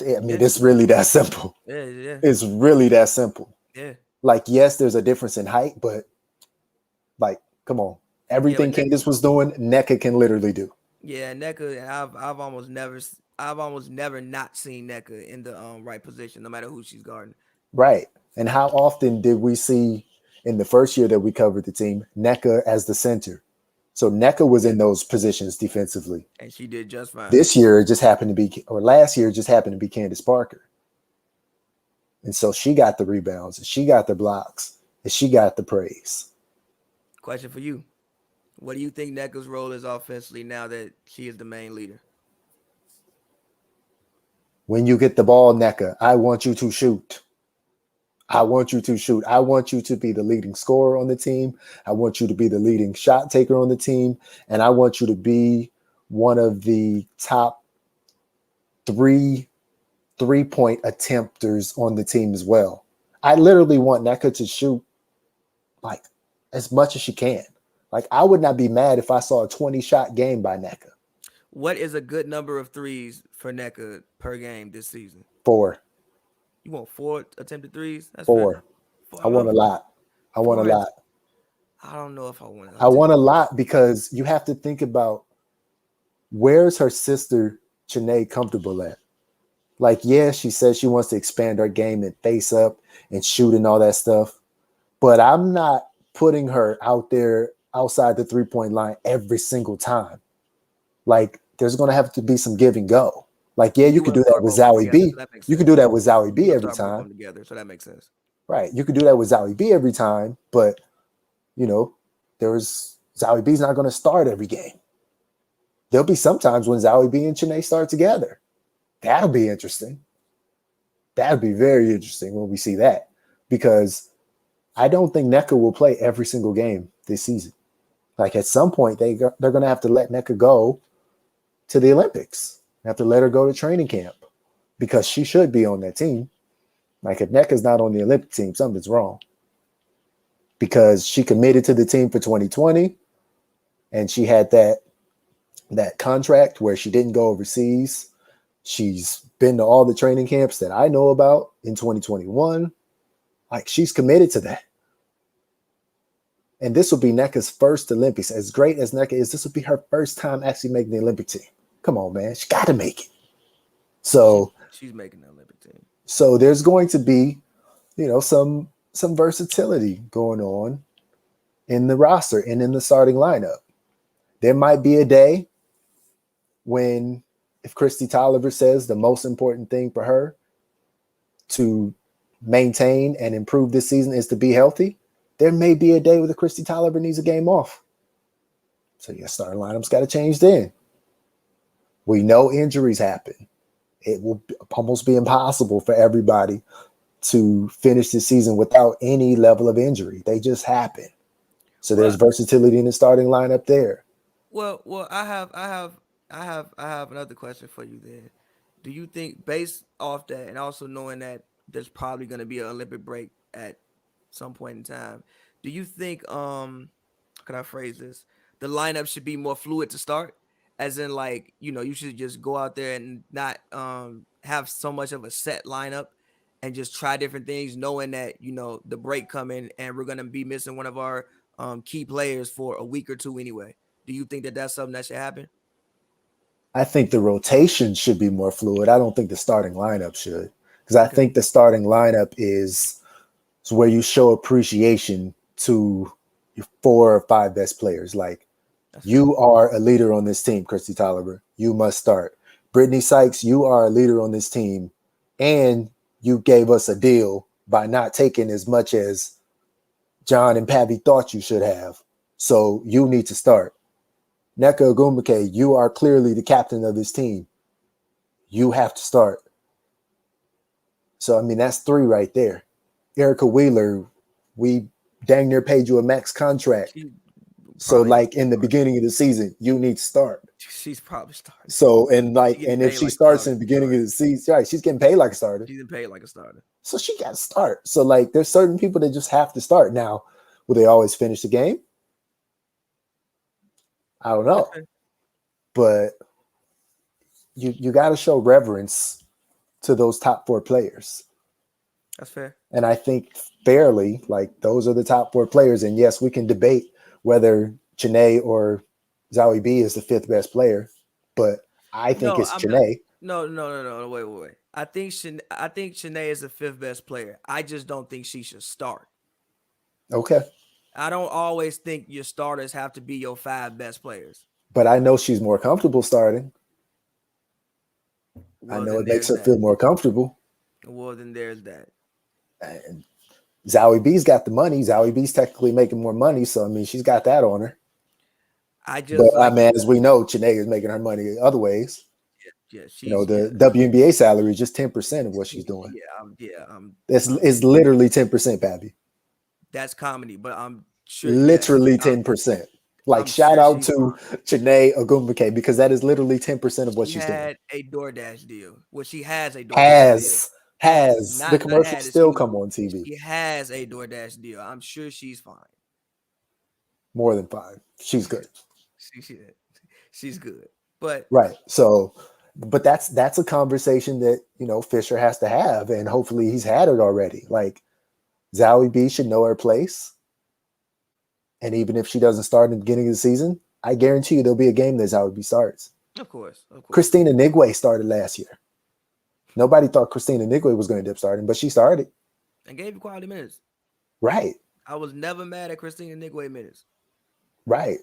I mean, it's really that simple. Yeah. It's really that simple. Yeah. Like, yes, there's a difference in height, but like, come on. Everything Candace was doing, Necco can literally do. Yeah, Necco, and I've almost never not seen Necco in the right position, no matter who she's guarding. Right. And how often did we see in the first year that we covered the team, Necco as the center? So Necco was in those positions defensively. And she did just fine. This year, it just happened to be, or last year, it just happened to be Candace Parker. And so she got the rebounds, and she got the blocks, and she got the praise. Question for you. What do you think Necco's role is offensively now that she is the main leader? When you get the ball, Necco, I want you to shoot. I want you to shoot. I want you to be the leading scorer on the team. I want you to be the leading shot taker on the team. And I want you to be one of the top three-point attempters on the team as well. I literally want Necco to shoot like as much as she can. Like, I would not be mad if I saw a 20-shot game by Necco. What is a good number of threes for Necco per game this season? 4. You want 4 attempted threes? That's 4. fair. I want a lot. I want a lot. I don't know if I want. I want a lot because you have to think about where's her sister Janae comfortable at. Like, yeah, she says she wants to expand her game and face up and shoot and all that stuff, but I'm not putting her out there outside the 3-point line every single time. Like, there's going to have to be some give and go. Like, yeah, you could do that with Zowie B. You could do that with Zowie B every time. Together, so that makes sense. Right. You could do that with Zowie B every time, but, you know, Zowie B's not going to start every game. There'll be some times when Zowie B and Janae start together. That'll be interesting. That'll be very interesting when we see that, because I don't think Necco will play every single game this season. Like, at some point, they're going to have to let Necco go to the Olympics. They have to let her go to training camp because she should be on that team. Like, if Necco's not on the Olympic team, something's wrong, because she committed to the team for 2020 and she had that contract where she didn't go overseas. She's been to all the training camps that I know about in 2021. Like, she's committed to that. And this will be Necco's first Olympics. As great as Necco is, this will be her first time actually making the Olympic team. Come on, man. She got to make it. So she's making the Olympic team. So there's going to be, you know, some versatility going on in the roster and in the starting lineup. There might be a day when, if Christy Tolliver says the most important thing for her to maintain and improve this season is to be healthy, there may be a day where the Christy Tolliver needs a game off. So your starting lineup's got to change then. We know injuries happen. It will almost be impossible for everybody to finish the season without any level of injury. They just happen. So there's versatility in the starting lineup there. Well, I have another question for you then. Do you think, based off that, and also knowing that there's probably going to be an Olympic break at some point in time, do you think, how can I phrase this? The lineup should be more fluid to start, as in, like, you know, you should just go out there and not have so much of a set lineup and just try different things, knowing that, you know, the break coming and we're going to be missing one of our key players for a week or two anyway. Do you think that that's something that should happen? I think the rotation should be more fluid. I don't think the starting lineup should, because I think the starting lineup is where you show appreciation to your 4 or 5 best players. Like, you are a leader on this team, Christy Tolliver. You must start. Brittany Sykes, you are a leader on this team, and you gave us a deal by not taking as much as John and Pavi thought you should have. So you need to start. Necco Ogwumike, you are clearly the captain of this team. You have to start. So, I mean, that's 3 right there. Erica Wheeler, we dang near paid you a max contract. So, like, in the beginning of the season, you need to start. She's probably starting. So, and if she starts in the beginning of the season, right, she's getting paid like a starter. She's getting paid like a starter. So she got to start. So, like, there's certain people that just have to start. Now, will they always finish the game? I don't know. Okay. But you got to show reverence to those top 4 players. That's fair. And I think fairly, like, those are the top 4 players. And yes, we can debate whether Janae or Zowie B is the 5th best player, but I think it's Janae. No, wait. I think Janae is the 5th best player. I just don't think she should start. Okay. I don't always think your starters have to be your 5 best players. But I know she's more comfortable starting. Well, I know it makes her feel more comfortable. Well, then there's that. And Zowie B's got the money. Zowie B's technically making more money, so I mean, she's got that on her. But I mean, as we know, Janae is making her money other ways. Yeah, You know, she's the WNBA salary is just 10% of what she's doing. It's literally 10%, Babby. That's comedy, but I'm sure. Literally 10%. Like, I'm shout sure out to Janae Ogumbuke, because that is literally 10% of what she she's doing. had a DoorDash deal. Well, she has a DoorDash deal. Has the Not commercials had it. still come on TV? She has a DoorDash deal. I'm sure she's fine. More than fine. She's good. She's good. But right. So, but that's a conversation that, you know, Fisher has to have, and hopefully he's had it already. Like, Zowie B should know her place. And even if she doesn't start in the beginning of the season, I guarantee you there'll be a game that Zowie B starts. Of course. Christina Nigue started last year. Nobody thought Christina Nigue was going to end up starting, but she started. And gave you quality minutes. Right. I was never mad at Christina Nigue minutes. Right.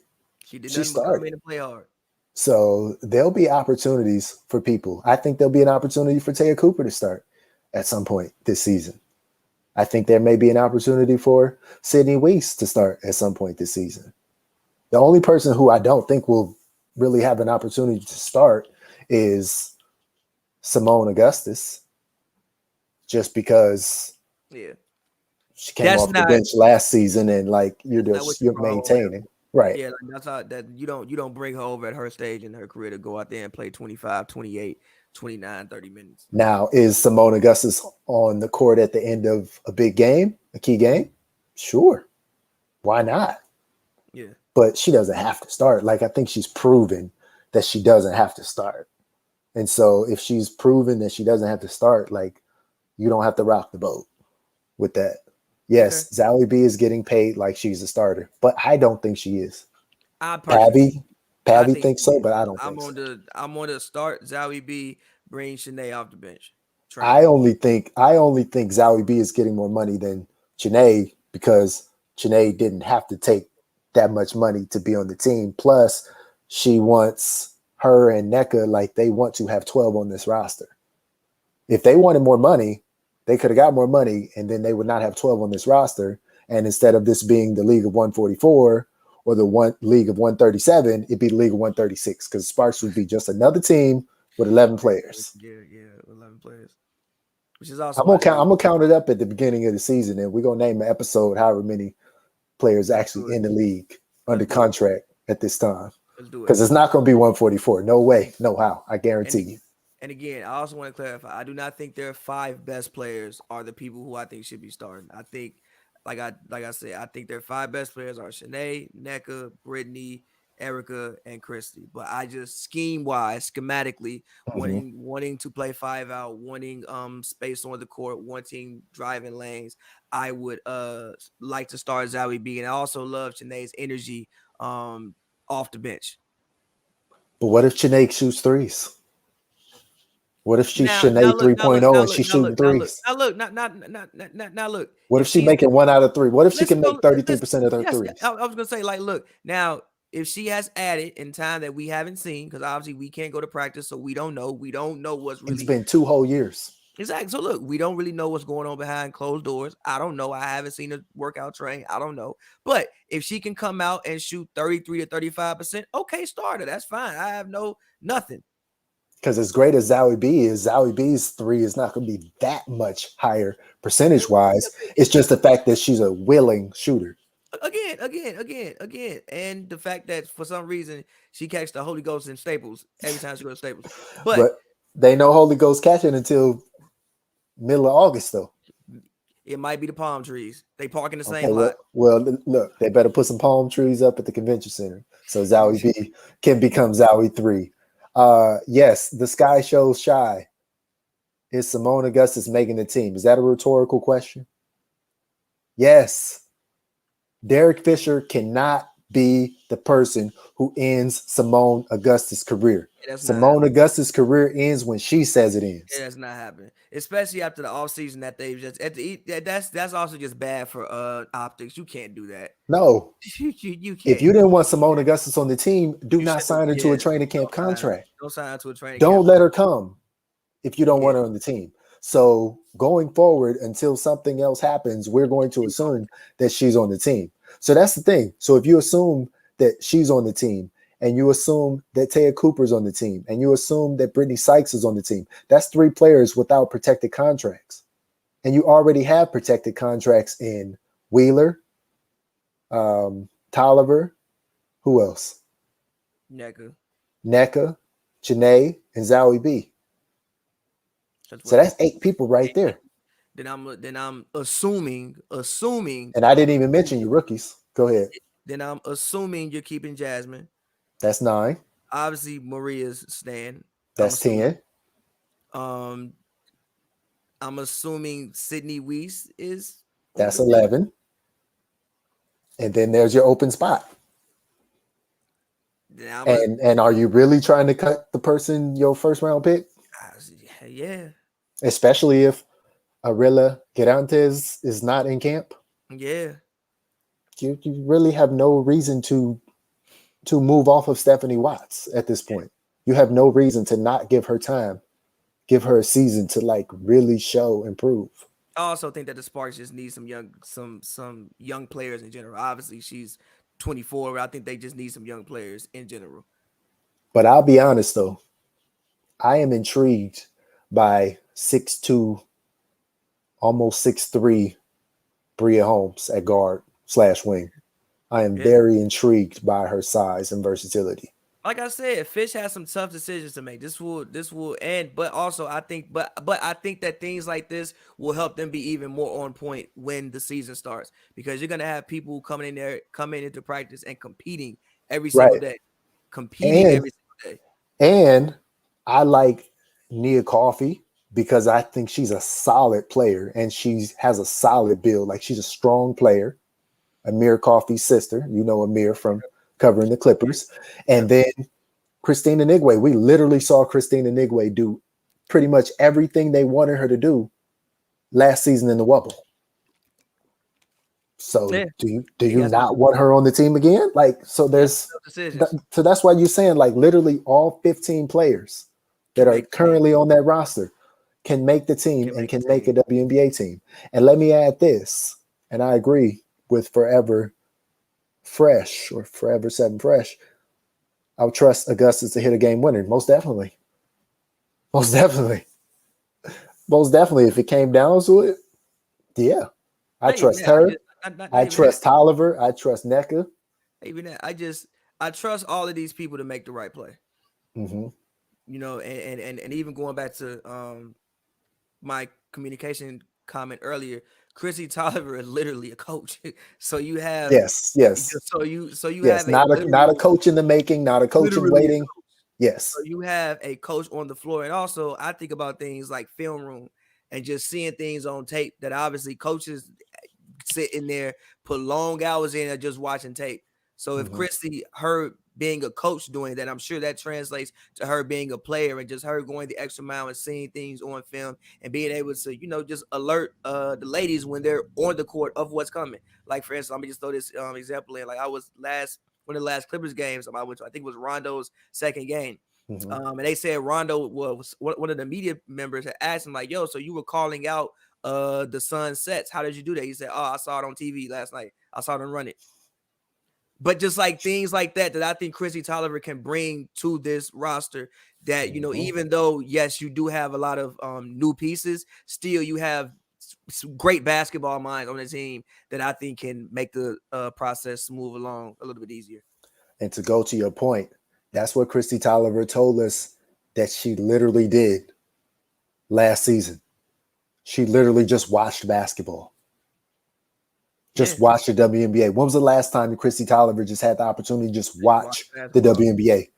She did nothing but come in and play hard. So there'll be opportunities for people. I think there'll be an opportunity for Taya Cooper to start at some point this season. I think there may be an opportunity for Sydney Weiss to start at some point this season. The only person who I don't think will really have an opportunity to start is Simone Augustus, just because she came off the bench last season, and like you're maintaining. Right. Yeah, like that's how that you don't bring her over at her stage in her career to go out there and play 25, 28, 29, 30 minutes. Now, is Simone Augustus on the court at the end of a big game, a key game? Sure. Why not? Yeah. But she doesn't have to start. Like, I think she's proven that she doesn't have to start. And so if she's proven that she doesn't have to start, like, you don't have to rock the boat with that. Yes, okay. Zowie B is getting paid like she's a starter, but I don't think she is. Pavy thinks so, but I don't think so. I'm on to start Zowie B, bring Shanae off the bench. I only think Zowie B is getting more money than Shanae, because Shanae didn't have to take that much money to be on the team. Plus, she wants her and Necco, like, they want to have 12 on this roster. If they wanted more money, they could have got more money, and then they would not have 12 on this roster. And instead of this being the League of 144 or the League of 137, it'd be the League of 136, because Sparks would be just another team with 11 players. Yeah, 11 players. Which is awesome. I'm gonna count it up at the beginning of the season, and we're gonna name an episode however many players actually in the league under contract at this time. Because it's not gonna be 144. No way, no how. I guarantee you. And again, I also want to clarify, I do not think their 5 best players are the people who I think should be starting. I think, like I said, I think their 5 best players are Shanae, Necco, Brittany, Erica, and Christy. But I just schematically, wanting to play 5 out, wanting space on the court, wanting driving lanes, I would like to start Zowie B. And I also love Shanae's energy off the bench. But what if Shanae shoots threes? What if she's Shanae 3.0 and she's shooting threes? Now look. What if she's making 1 out of 3? What if she can make 33% of her threes? I was gonna say, like, look, now if she has added in time that we haven't seen, because obviously we can't go to practice, so we don't know. We don't know what's really. It's been 2 whole years. Exactly. So look, we don't really know what's going on behind closed doors. I don't know. I haven't seen a workout train. I don't know. But if she can come out and shoot 33 to 35%, okay, start her. That's fine. I have nothing. Because as great as Zowie B is, Zowie B's 3 is not going to be that much higher percentage-wise. It's just the fact that she's a willing shooter. Again. And the fact that for some reason she catches the Holy Ghost in Staples every time she goes to Staples. But they know Holy Ghost catching until middle of August, though. It might be the palm trees. They park in the same lot. Well, look, they better put some palm trees up at the convention center so Zowie B can become Zowie 3. Yes, the sky shows shy. Is Simone Augustus making the team? Is that a rhetorical question? Yes. Derek Fisher cannot be the person who ends Simone Augustus' career. Simone Augustus' career ends when she says it ends. That's not happening, especially after the offseason that they've just. That's also just bad for optics. You can't do that. No, you can't. If you didn't want Simone Augustus on the team, do not sign her to a training camp contract. Don't sign her to a training camp. Don't let her come if you don't want her on the team. So going forward, until something else happens, we're going to assume that she's on the team. So that's the thing. So if you assume that she's on the team and you assume that Taya Cooper's on the team, and you assume that Brittany Sykes is on the team. That's 3 players without protected contracts. And you already have protected contracts in Wheeler, Tolliver, who else? Necco, Janae, and Zowie B. So that's 8 people right there. Then I'm assuming, and I didn't even mention you rookies. Go ahead. Then I'm assuming you're keeping Jasmine. That's 9. Obviously, Maria's staying. That's 10. I'm assuming Sydney Weiss is. That's 11. And then there's your open spot. And are you really trying to cut the person your first round pick? Yeah. Especially if Arilla Quirantes is not in camp. Yeah. You really have no reason to move off of Stephanie Watts at this point. You have no reason to not give her time, give her a season to like really show and prove. I also think that the Sparks just need some young players in general. Obviously, she's 24. I think they just need some young players in general. But I'll be honest though, I am intrigued by 6'2", almost 6'3", Bria Holmes at guard/wing. I am very intrigued by her size and versatility. Like I said, Fish has some tough decisions to make. This will end, but also I think that things like this will help them be even more on point when the season starts, because you're gonna have people coming into practice and competing every single day. Every single day. And I like Nia Coffey because I think she's a solid player and she has a solid build. Like she's a strong player. Amir Coffey's sister, you know Amir from covering the Clippers. And then Christina Nigue. We literally saw Christina Nigue do pretty much everything they wanted her to do last season in the Wubble. So do you not want her on the team again? Like, so there's so that's why you're saying like literally all 15 players that are currently on that roster can make the team and can make a WNBA team. And let me add this, and I agree with Forever Fresh or Forever 7 Fresh. I would trust Augustus to hit a game winner. Most definitely. Most definitely. Most definitely. If it came down to it, yeah. I trust her. I trust Tolliver. I trust Necco. Even that, I trust all of these people to make the right play. Mm-hmm. You know, and even going back to my communication comment earlier, Chrissy Tolliver is literally a coach. So you have yes. So you have not a coach in the making, not a coach in waiting. Yes. So you have a coach on the floor, and also I think about things like film room and just seeing things on tape that obviously coaches sit in there, put long hours in and just watching tape. So if Christy, her being a coach doing that, I'm sure that translates to her being a player and just her going the extra mile and seeing things on film and being able to, you know, just alert the ladies when they're on the court of what's coming. Like, for instance, let me just throw this example in. Like, I was one of the last Clippers games, I think it was Rondo's second game. And they said Rondo was one of the media members had asked him, like, yo, so you were calling out the sunsets. How did you do that? He said, oh, I saw it on TV last night. I saw them run it. But just like things like that I think Chrissy Tolliver can bring to this roster that, you know, even though, yes, you do have a lot of new pieces, still you have some great basketball minds on the team that I think can make the process move along a little bit easier. And to go to your point, that's what Chrissy Tolliver told us that she literally did last season. She literally just watched basketball. Watch the WNBA. When was the last time Chrissy Tolliver just had the opportunity to just watch the WNBA?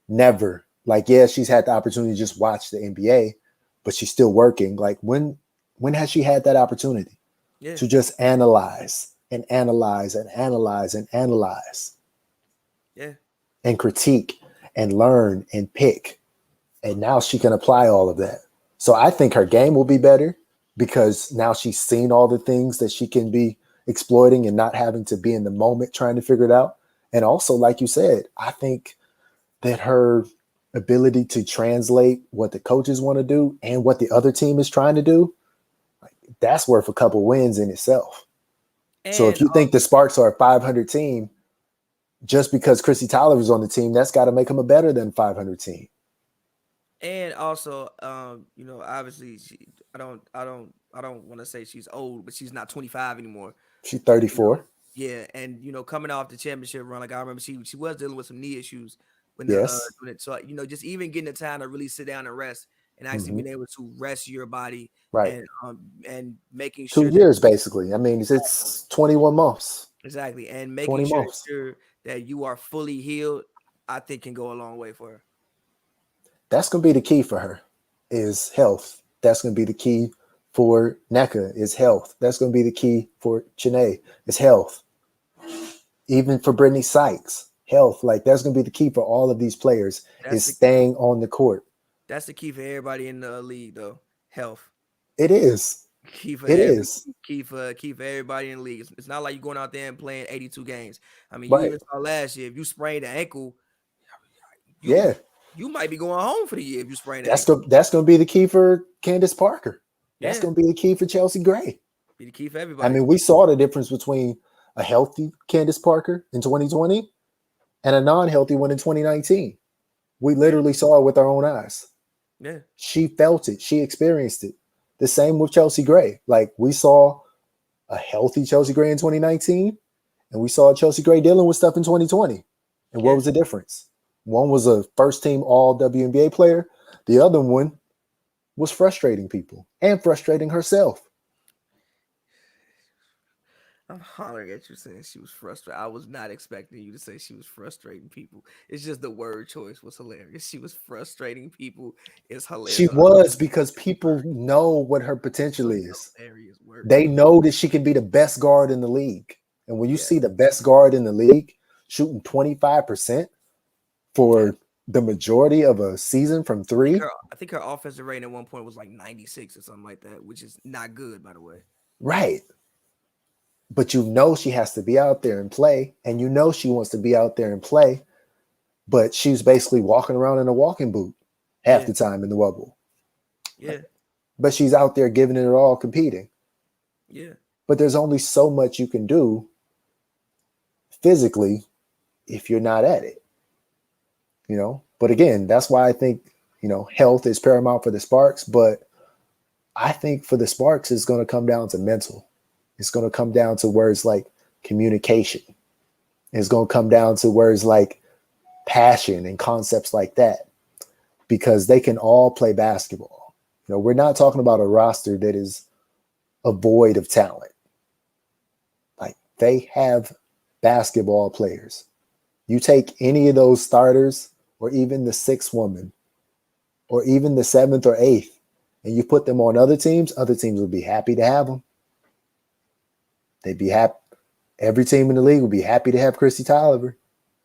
Never. Like, yeah, she's had the opportunity to just watch the NBA, but she's still working. Like, when has she had that opportunity to just analyze and analyze and analyze and analyze? Yeah. And critique and learn and pick. And now she can apply all of that. So I think her game will be better because now she's seen all the things that she can be exploiting and not having to be in the moment trying to figure it out. And also, like you said, I think that her ability to translate what the coaches want to do and what the other team is trying to do, like, that's worth a couple wins in itself. And so if you think the Sparks are a 500 team, just because Christy Tolliver's on the team, that's got to make him a better than 500 team. And also, obviously, I don't want to say she's old, but she's not 25 anymore. She's 34. Yeah, and coming off the championship run, like I remember, she was dealing with some knee issues when Yes. doing it. So just even getting the time to really sit down and rest, and actually being able to rest your body, Right. and making 2 sure years basically. I mean, it's 21 months. exactly, and 20 making months. sure that you are fully healed, I think can go a long way for her. That's going to be the key for her, is health. That's going to be the key for Necco, is health. That's going to be the key for Chene, is health. Even for Brittany Sykes, health. Like, that's going to be the key for all of these players, is staying on the court. That's the key for everybody in the league, though. Health. It is. Key for everybody in the league. It's not like you're going out there and playing 82 games. I mean, you even saw last year, if you sprained an ankle, you might be going home for the year if you sprain an ankle. That's going to be the key for Candace Parker. That's going to be the key for Chelsea Gray. Be the key for everybody. I mean, we saw the difference between a healthy Candace Parker in 2020 and a non-healthy one in 2019. We literally saw it with our own eyes. Yeah. She felt it. She experienced it. The same with Chelsea Gray. Like, we saw a healthy Chelsea Gray in 2019, and we saw Chelsea Gray dealing with stuff in 2020. And what was the difference? One was a first-team all WNBA player. The other one was frustrating people and frustrating herself. I'm hollering at you saying she was frustrated. I was not expecting you to say she was frustrating people. It's just the word choice was hilarious. She was frustrating people. It's hilarious. She was, because people know what her potential is. They know that she can be the best guard in the league. And when you see the best guard in the league shooting 25% for the majority of a season from three. I think her offensive rating at one point was like 96 or something like that, which is not good, by the way. Right. But she has to be out there and play, and she wants to be out there and play, but she's basically walking around in a walking boot half the time in the bubble. Yeah. But she's out there giving it all, competing. Yeah. But there's only so much you can do physically if you're not at it. But again, that's why I think, health is paramount for the Sparks, but I think for the Sparks, it's going to come down to mental. It's going to come down to words like communication. It's going to come down to words like passion and concepts like that, because they can all play basketball. We're not talking about a roster that is a void of talent. Like, they have basketball players. You take any of those starters, or even the sixth woman, or even the seventh or eighth, and you put them on other teams would be happy to have them. They'd be happy. Every team in the league would be happy to have Christy Tolliver,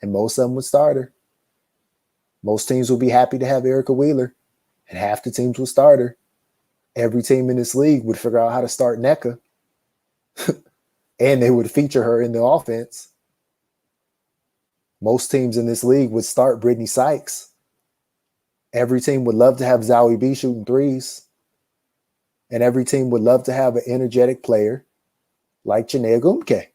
and most of them would start her. Most teams would be happy to have Erica Wheeler, and half the teams would start her. Every team in this league would figure out how to start Necco, and they would feature her in the offense. Most teams in this league would start Brittany Sykes. Every team would love to have Zowie B shooting threes. And every team would love to have an energetic player like Chinea Gumke.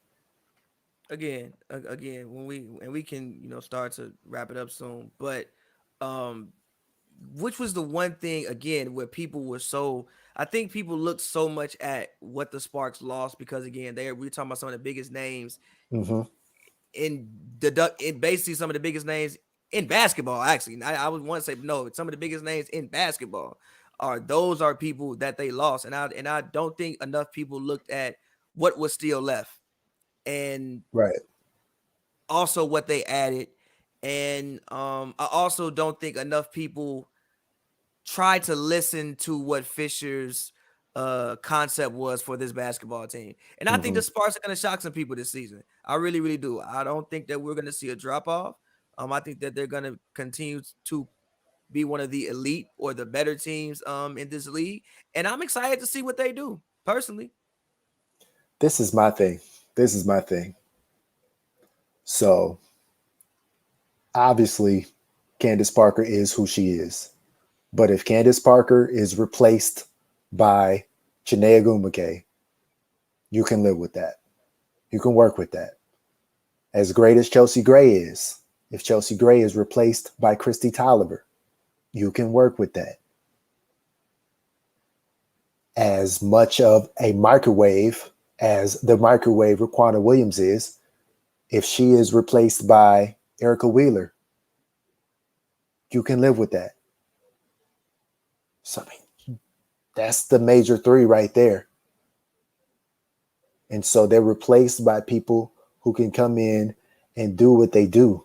Again, when we can, start to wrap it up soon. But which was the one thing, again, where people were I think people looked so much at what the Sparks lost, because again, we're talking about some of the biggest names in basically some of the biggest names in basketball. Actually, I would want to say no, some of the biggest names in basketball are people that they lost, and I don't think enough people looked at what was still left, and also what they added, and I also don't think enough people tried to listen to what Fisher's concept was for this basketball team. And I think the Sparks are going to shock some people this season. I really, really do. I don't think that we're going to see a drop off. I think that they're going to continue to be one of the elite or the better teams in this league. And I'm excited to see what they do, personally. This is my thing. So, obviously, Candace Parker is who she is. But if Candace Parker is replaced by Chinea Gumake, you can live with that. You can work with that. As great as Chelsea Gray is, if Chelsea Gray is replaced by Christy Tolliver, you can work with that. As much of a microwave as the microwave Raquana Williams is, if she is replaced by Erica Wheeler, you can live with that. So, I mean, that's the major three right there. And so they're replaced by people who can come in and do what they do,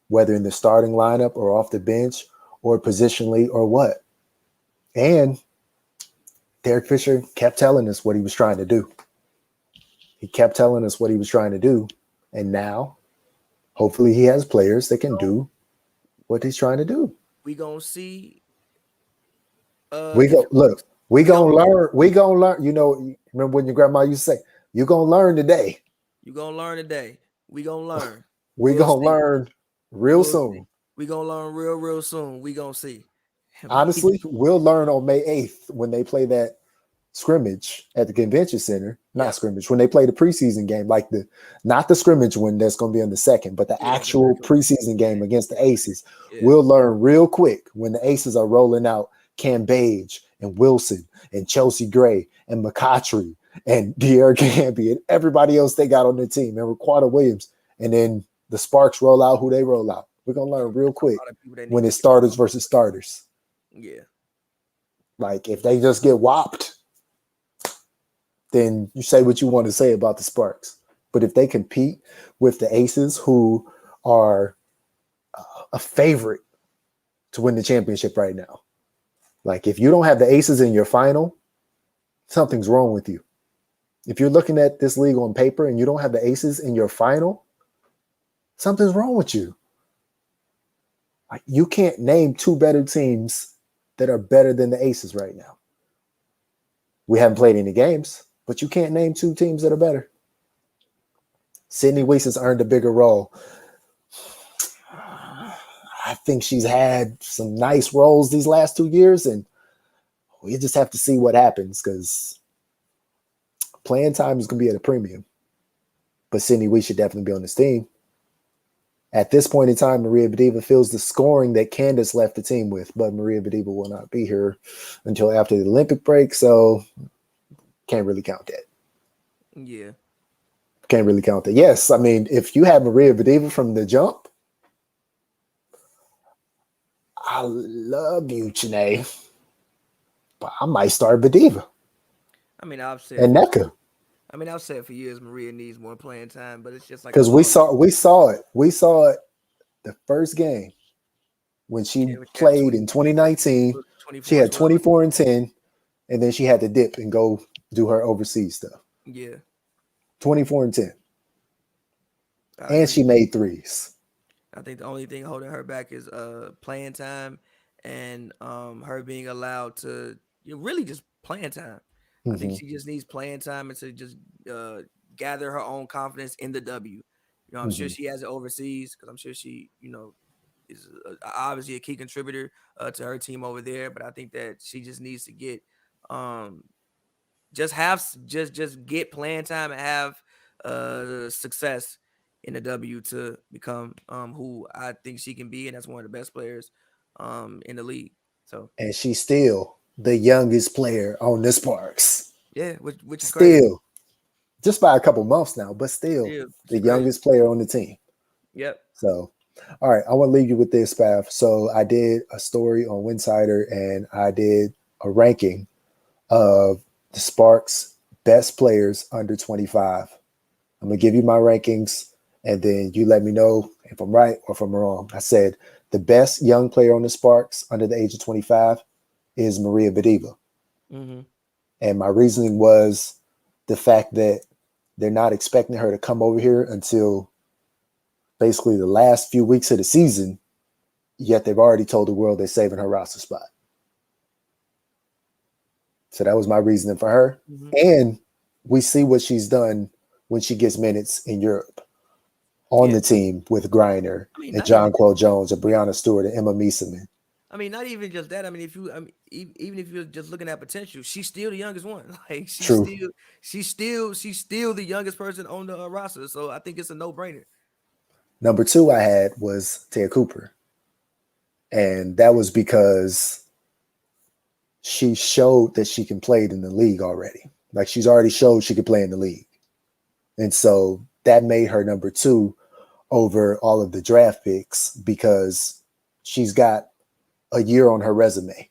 whether in the starting lineup or off the bench or positionally or what. And Derek Fisher kept telling us what he was trying to do. He kept telling us what he was trying to do. And now, hopefully, he has players that can do what he's trying to do. We gonna see. We gonna learn. We gonna learn. You know, remember when your grandma used to say, "You gonna learn today." You gonna learn today. We gonna learn. We We'll gonna see. learn real We'll soon. see. We gonna learn real soon. We gonna see. Honestly, we'll learn on May 8th when they play that scrimmage at the convention center. Not scrimmage, when they play the preseason game, like not the scrimmage one that's going to be on the second, but the actual preseason game against the Aces. We'll learn real quick when the Aces are rolling out Cam Bage and Wilson and Chelsea Gray and McCautry and De'Ara Gamby and everybody else they got on their team and Raquana Williams. And then the Sparks roll out who they roll out. We're going to learn real quick when it's starters versus starters. Yeah. Like if they just get whopped, then you say what you want to say about the Sparks. But if they compete with the Aces, who are a favorite to win the championship right now, like if you don't have the Aces in your final, something's wrong with you. If you're looking at this league on paper and you don't have the Aces in your final, something's wrong with you. Like you can't name two better teams that are better than the Aces right now. We haven't played any games, but you can't name two teams that are better. Sydney Weiss has earned a bigger role. I think she's had some nice roles these last 2 years, and we just have to see what happens because playing time is going to be at a premium. But Sydney Weiss should definitely be on this team. At this point in time, Maria Bediva feels the scoring that Candace left the team with, but Maria Bediva will not be here until after the Olympic break, so can't really count that. Yeah. Can't really count that. Yes, I mean, if you have Maria Bediva from the jump, I love you, Chanae, but I might start Bediva. I mean, I've said and Necco. I've said for years Maria needs more playing time, but it's just like because we saw it the first game when she played in 2019. She had 24 and 10, and then she had to dip and go do her overseas stuff. Yeah, 24 and 10, and she made threes. I think the only thing holding her back is playing time and her being allowed to really just playing time. I think she just needs playing time and to just gather her own confidence in the W. You know, I'm sure she has it overseas because I'm sure she, is obviously a key contributor to her team over there. But I think that she just needs to get just get playing time and have success in the W to become who I think she can be, and that's one of the best players in the league. So, and she's still the youngest player on the Sparks. Yeah, which is still crazy. Just by a couple months now, but still the youngest player on the team. Yep. So, all right, I want to leave you with this, Pav. So I did a story on Winsider, and I did a ranking of the Sparks' best players under 25. I'm going to give you my rankings, and then you let me know if I'm right or if I'm wrong. I said the best young player on the Sparks under the age of 25 is Maria Bediva. Mm-hmm. And my reasoning was the fact that they're not expecting her to come over here until basically the last few weeks of the season, yet they've already told the world they're saving her roster spot. So that was my reasoning for her. Mm-hmm. And we see what she's done when she gets minutes in Europe on the team with Griner and John Quell Jones and Brianna Stewart and Emma Mieseman. I mean, not even just that. I mean, even if you're just looking at potential, she's still the youngest one. Like she's still the youngest person on the roster. So I think it's a no-brainer. Number 2 I had was Taya Cooper. And that was because she showed that she can play in the league already. Like she's already showed she could play in the league. And so that made her number 2 over all of the draft picks because she's got a year on her resume.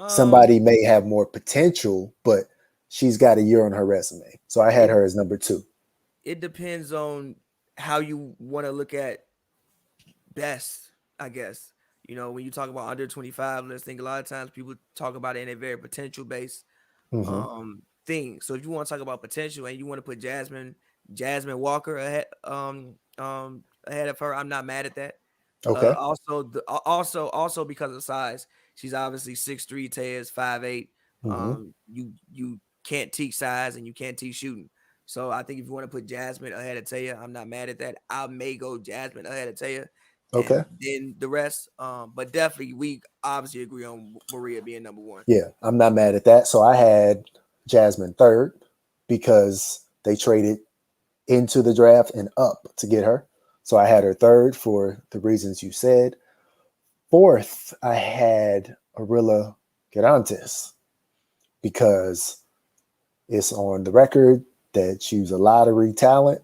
Somebody may have more potential, but she's got a year on her resume. So I had her as number 2. It depends on how you want to look at best, I guess. You know, when you talk about under 25, let's think a lot of times people talk about it in a very potential based thing. So if you want to talk about potential and you want to put Jasmine Walker ahead of her, I'm not mad at that. Okay. Also because of size, she's obviously 6'3", Taya's 5'8". You can't teach size and you can't teach shooting. So I think if you want to put Jasmine ahead of Taya, I'm not mad at that. I may go Jasmine ahead of Taya. Okay. And then the rest. But definitely we obviously agree on Maria being number 1. Yeah, I'm not mad at that. So I had Jasmine 3rd because they traded into the draft and up to get her. So I had her 3rd for the reasons you said. 4th, I had Arilla Quirantes because it's on the record that she was a lottery talent.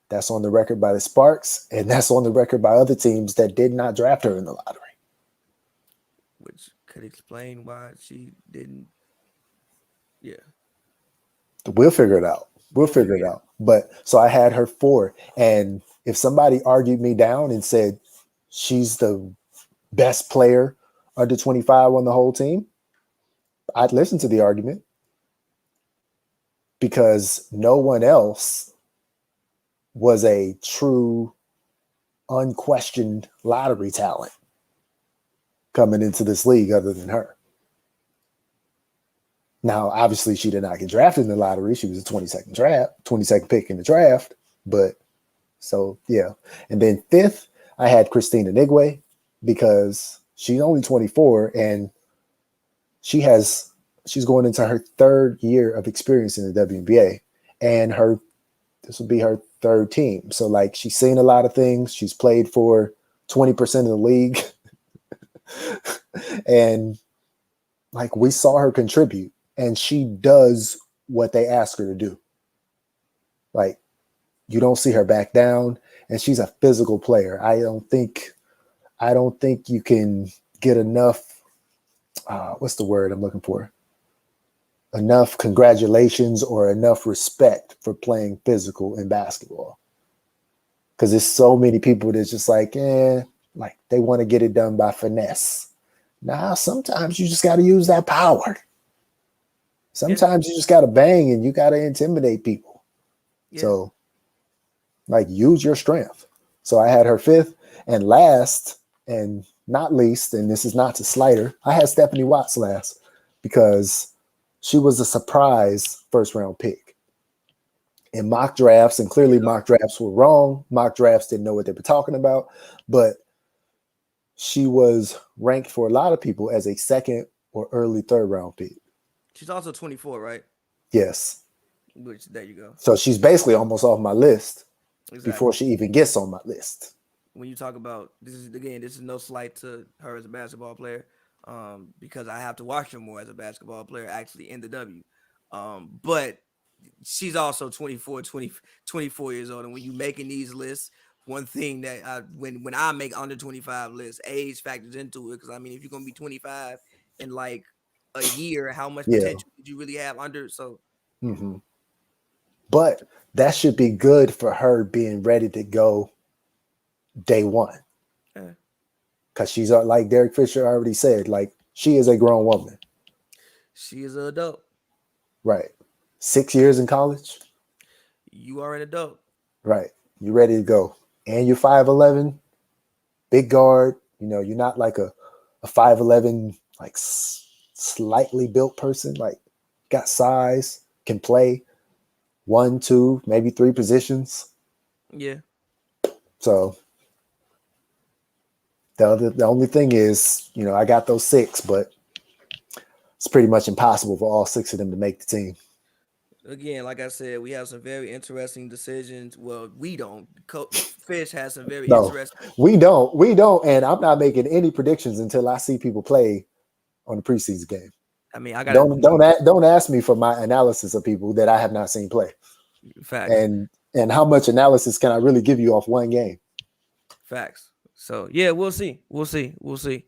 That's on the record by the Sparks, and that's on the record by other teams that did not draft her in the lottery. Which could explain why she didn't. Yeah. We'll figure it out. We'll figure it out. But so I had her 4. And if somebody argued me down and said she's the best player under 25 on the whole team, I'd listen to the argument because no one else was a true, unquestioned lottery talent coming into this league other than her. Now, obviously, she did not get drafted in the lottery. She was a 22nd pick in the draft. But so, yeah. And then 5th, I had Christina Nigue because she's only 24 and she's going into her 3rd year of experience in the WNBA. And this will be her 3rd team. So, like, she's seen a lot of things. She's played for 20% of the league. And, like, we saw her contribute. And she does what they ask her to do. Like, you don't see her back down, and she's a physical player. I don't think you can get enough. What's the word I'm looking for? Enough congratulations or enough respect for playing physical in basketball. Because there's so many people that's just like, like they want to get it done by finesse. Nah, sometimes you just got to use that power. Sometimes you just got to bang and you got to intimidate people. Yeah. So, like, use your strength. So I had her 5th. And last and not least, and this is not to slight her, I had Stephanie Watts last because she was a surprise first-round pick. In mock drafts, and clearly mock drafts were wrong. Mock drafts didn't know what they were talking about. But she was ranked for a lot of people as a 2nd or early 3rd-round pick. She's also 24, right? Yes. Which, there you go. So she's basically almost off my list before she even gets on my list. When you talk about, this is no slight to her as a basketball player, because I have to watch her more as a basketball player actually in the W. But she's also 24 years old. And when you're making these lists, one thing that when I make under 25 lists, age factors into it. Because, I mean, if you're going to be 25 in like a year, how much potential did you really have under? So, but that should be good for her being ready to go day one. Because she's like Derek Fisher already said, like she is a grown woman. She is an adult. Right. 6 years in college. You are an adult. Right. You're ready to go. And you're 5'11", big guard. You know, you're not like a 5'11", like slightly built person, like got size, can play 1, 2, maybe 3 positions. Yeah. So the only thing is, you know, I got those 6, but it's pretty much impossible for all 6 of them to make the team. again, like I said, we have some very interesting decisions. Well, we don't. Fish has some very No, interesting. we don't. We don't. And I'm not making any predictions until I see people play on the preseason game. I mean, I got Don't ask me for my analysis of people that I have not seen play. facts. And how much analysis can I really give you off one game? Facts. So yeah, we'll see. We'll see. We'll see.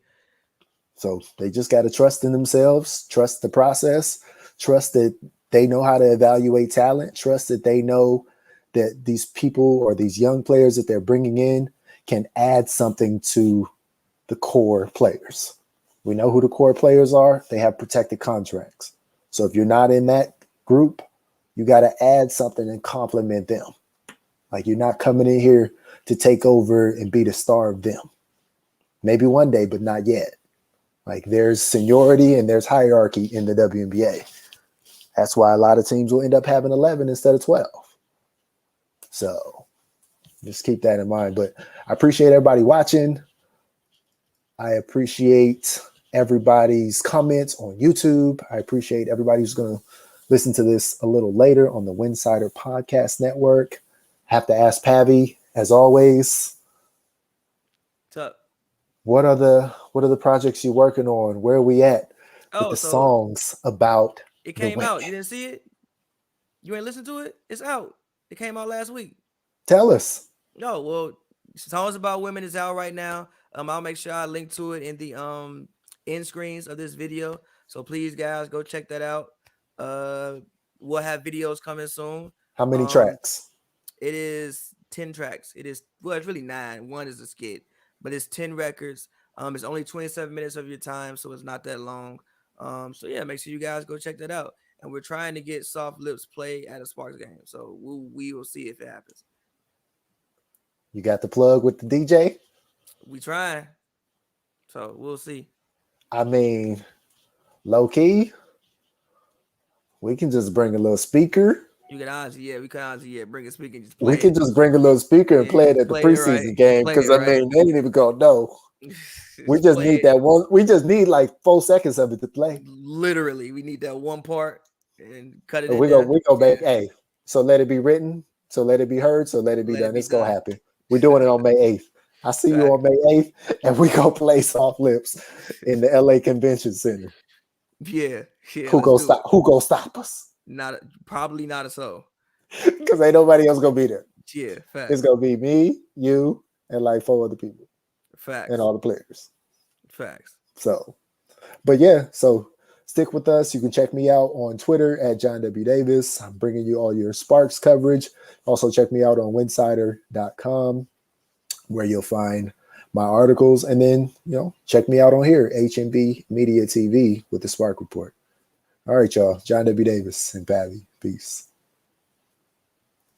So they just got to trust in themselves, trust the process, trust that they know how to evaluate talent, trust that they know that these people or these young players that they're bringing in can add something to the core players. We know who the core players are. They have protected contracts. So if you're not in that group, you got to add something and complement them. Like you're not coming in here to take over and be the star of them. Maybe one day, but not yet. Like there's seniority and there's hierarchy in the WNBA. That's why a lot of teams will end up having 11 instead of 12. So just keep that in mind. But I appreciate everybody watching. I appreciate everybody's comments on YouTube. I appreciate everybody who's going to listen to this a little later on the Winsider Podcast Network. Have to ask Pavi, as always. What's up? What are the projects you're working on? Where are we at with the songs about it came out? You didn't see it? You ain't listened to it? It's out. It came out last week. Tell us. No, well, songs about women is out right now. I'll make sure I link to it in the end screens of this video. So please, guys, go check that out. We'll have videos coming soon. How many tracks? It is 10 tracks. It's really 9. One is a skit, but it's 10 records. It's only 27 minutes of your time, so it's not that long. So yeah, make sure you guys go check that out. And we're trying to get Soft Lips play at a Sparks game, so we will see if it happens. You got the plug with the DJ? We trying, so we'll see. I mean, low key, we can just bring a little speaker. You can honestly, we can honestly, bring a speaker and just play. We can just bring a little speaker and play it at the preseason game because I mean they ain't even gonna know. We just need that one. We just need like 4 seconds of it to play. Literally, we need that one part and cut it. We gonna make so let it be written, so let it be heard, so let it be done. It's gonna happen. We're doing it on May 8th. I see you on May 8th, and we gonna play Soft Lips in the LA Convention Center. Yeah. Who gonna stop us? Probably not a soul. Because ain't nobody else gonna be there. Yeah, facts. It's gonna be me, you, and like 4 other people. Facts. And all the players. Facts. So, but yeah, so stick with us. You can check me out on Twitter at John W. Davis. I'm bringing you all your Sparks coverage. Also check me out on winsider.com where you'll find my articles. And then, check me out on here, HNB Media TV with the Spark Report. All right, y'all. John W. Davis and Pavi. Peace.